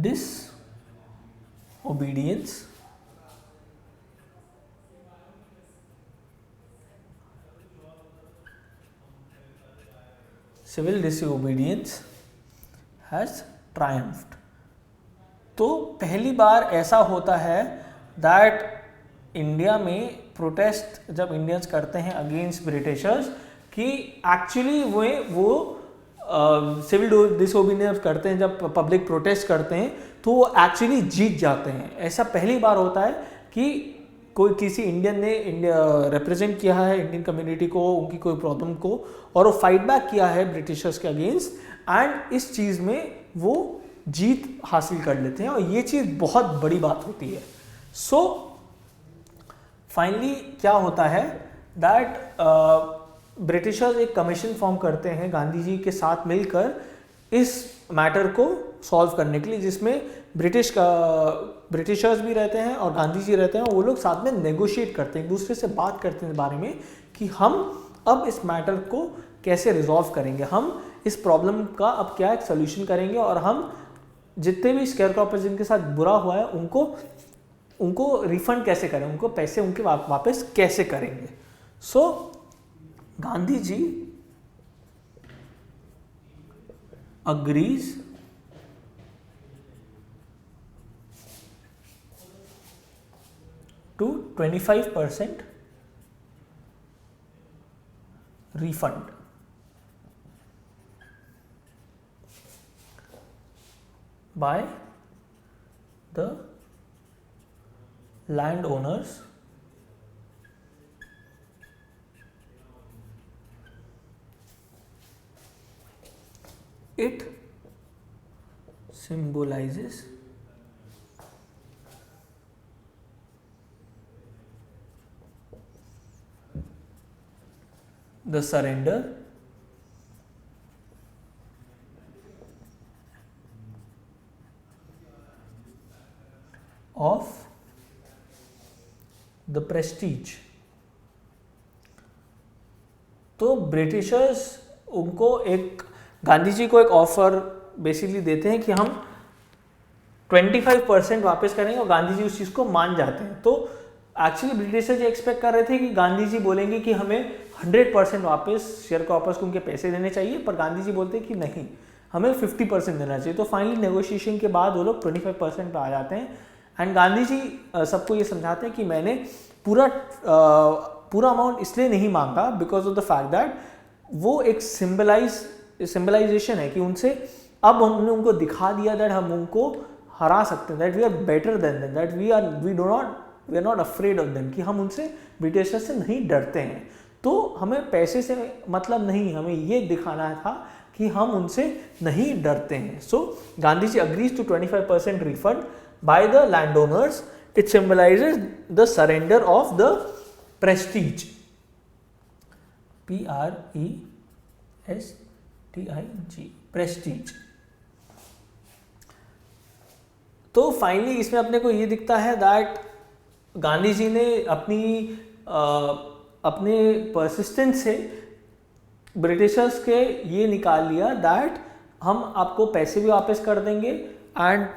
disobedience has triumphed. तो पहली बार ऐसा होता है दैट इंडिया में प्रोटेस्ट जब इंडियंस करते हैं अगेंस्ट ब्रिटिशर्स, कि एक्चुअली वो सिविल डिसोबीडियंस करते हैं, जब पब्लिक प्रोटेस्ट करते हैं तो वो एक्चुअली जीत जाते हैं. ऐसा पहली बार होता है कि कोई किसी इंडियन ने रिप्रेजेंट किया है इंडियन कम्युनिटी को, उनकी कोई प्रॉब्लम को, और वो फाइट बैक किया है ब्रिटिशर्स के अगेंस्ट, एंड इस चीज़ में वो जीत हासिल कर लेते हैं और ये चीज़ बहुत बड़ी बात होती है. सो फाइनली क्या होता है दैट ब्रिटिशर्स एक कमीशन फॉर्म करते हैं गांधी जी के साथ मिलकर इस मैटर को सॉल्व करने के लिए, जिसमें ब्रिटिशर्स भी रहते हैं और गांधी जी रहते हैं, और वो लोग साथ में नेगोशिएट करते हैं, एक दूसरे से बात करते हैं इस बारे में कि हम अब इस मैटर को कैसे रिजॉल्व करेंगे, हम इस प्रॉब्लम का अब क्या एक सोल्यूशन करेंगे, और हम जितने भी स्केयरक्रॉपर्स जिनके साथ बुरा हुआ है उनको रिफंड कैसे करें, उनको पैसे उनके वापस कैसे करेंगे. सो Gandhi ji agrees to 25% refund. By the land owners it symbolizes the surrender of the prestige। तो ब्रिटिशर्स उनको एक, गांधी जी को एक ऑफर बेसिकली देते हैं कि हम 25% वापस करेंगे और गांधी जी उस चीज़ को मान जाते हैं। तो एक्चुअली ब्रिटिशर्स ये एक्सपेक्ट कर रहे थे कि गांधी जी बोलेंगे कि हमें 100% वापस शेयर क्रॉपर्स को उनके पैसे देने चाहिए, पर गांधी जी बोलते हैं कि नहीं, हमें 50% देना चाहिए। तो फाइनली नेगोशिएशन के बाद वो लोग 25% पे आ जाते हैं एंड गांधी जी सबको ये समझाते हैं कि मैंने पूरा अमाउंट इसलिए नहीं मांगा because of the fact that वो एक सिंबलाइजेशन है कि उनसे अब हमने उनको दिखा दिया दैट हम उनको हरा सकते हैं, that we are better than them, that we are not afraid of them, कि हम उनसे ब्रिटिशर से नहीं डरते हैं। तो हमें पैसे से मतलब नहीं, हमें ये दिखाना था कि हम उनसे नहीं डरते हैं। So Gandhi ji agrees to 25% refund by the land owners. It symbolizes the surrender of the prestige, PRESTIG, prestige. तो फाइनली इसमें अपने को ये दिखता है दैट गांधी जी ने अपने परसिस्टेंस से ब्रिटिशर्स के ये निकाल लिया दैट हम आपको पैसे भी वापस कर देंगे एंड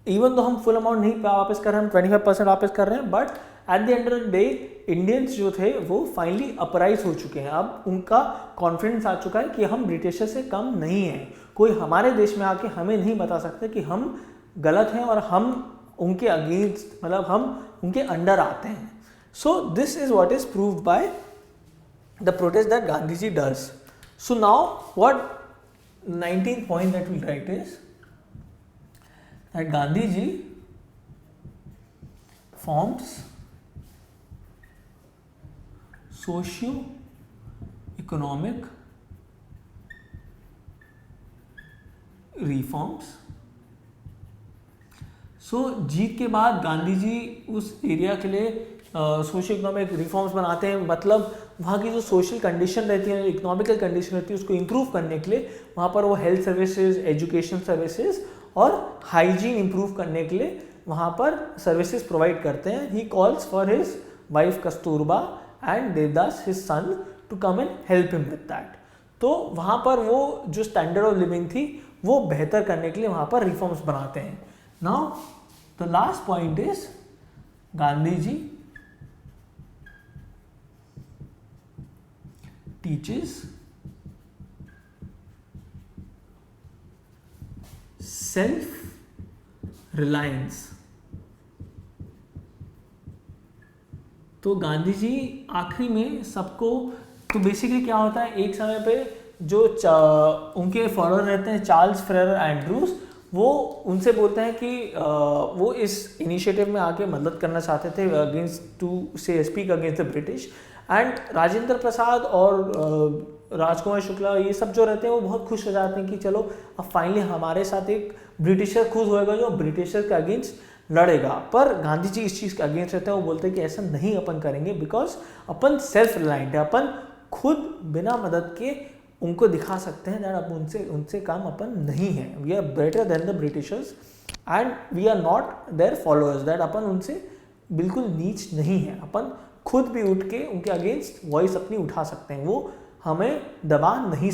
इवन तो हम फुल अमाउंट नहीं वापस कर रहे हैं, हम 25% वापस कर रहे हैं, but at the end of the day Indians जो थे वो फाइनली अपराइज हो चुके हैं। अब उनका कॉन्फिडेंस आ चुका है कि हम ब्रिटिशर से कम नहीं हैं, कोई हमारे देश में आके हमें नहीं बता सकता कि हम गलत हैं और हम उनके अगेंस्ट, मतलब हम उनके अंडर आते हैं। So this is what is proved by the protest that Gandhi ji does. So now what 19th point that we write is that Gandhi ji forms socio-economic reforms। सो जीत के बाद गांधी जी उस एरिया के लिए सोशल इकोनॉमिक रिफॉर्म्स बनाते हैं, मतलब वहाँ की जो सोशल कंडीशन रहती है, इकोनॉमिकल कंडीशन रहती है, उसको इम्प्रूव करने के लिए वहाँ पर वो हेल्थ सर्विसेज, एजुकेशन सर्विसेज और हाइजीन इम्प्रूव करने के लिए वहाँ पर सर्विसेज प्रोवाइड करते हैं। He calls for his wife Kasturba and Devdas his son to come and help him with that. तो वहाँ पर वो जो स्टैंडर्ड ऑफ लिविंग थी वो बेहतर करने के लिए वहाँ पर रिफॉर्म्स बनाते हैं। Now the last point is Gandhi ji teaches self reliance। तो गांधी जी आखिरी में सबको, तो बेसिकली क्या होता है, एक समय पे जो उनके फॉलोअर रहते हैं चार्ल्स फ्रेयर एंड्रूज, वो उनसे बोलते हैं कि वो इस इनिशिएटिव में आके मदद करना चाहते थे अगेंस्ट टू से speak against the British. And Rajendra Prasad और राजकुमार शुक्ला ये सब जो रहते हैं वो बहुत खुश हो जाते हैं कि चलो अब फाइनली हमारे साथ एक ब्रिटिशर खुद होएगा जो ब्रिटिशर के अगेंस्ट लड़ेगा। पर गांधी जी इस चीज़ के अगेंस्ट रहते हैं, वो बोलते हैं कि ऐसा नहीं अपन करेंगे, बिकॉज अपन सेल्फ रिलायंट है, अपन खुद बिना मदद के उनको दिखा सकते हैं दैट अब उनसे काम अपन नहीं है, we are better than the Britishers and we are not their followers, that अपन उनसे बिल्कुल नीच नहीं है, अपन खुद भी उठ के उनके अगेंस्ट वॉइस अपनी उठा सकते हैं, वो हमें दबा नहीं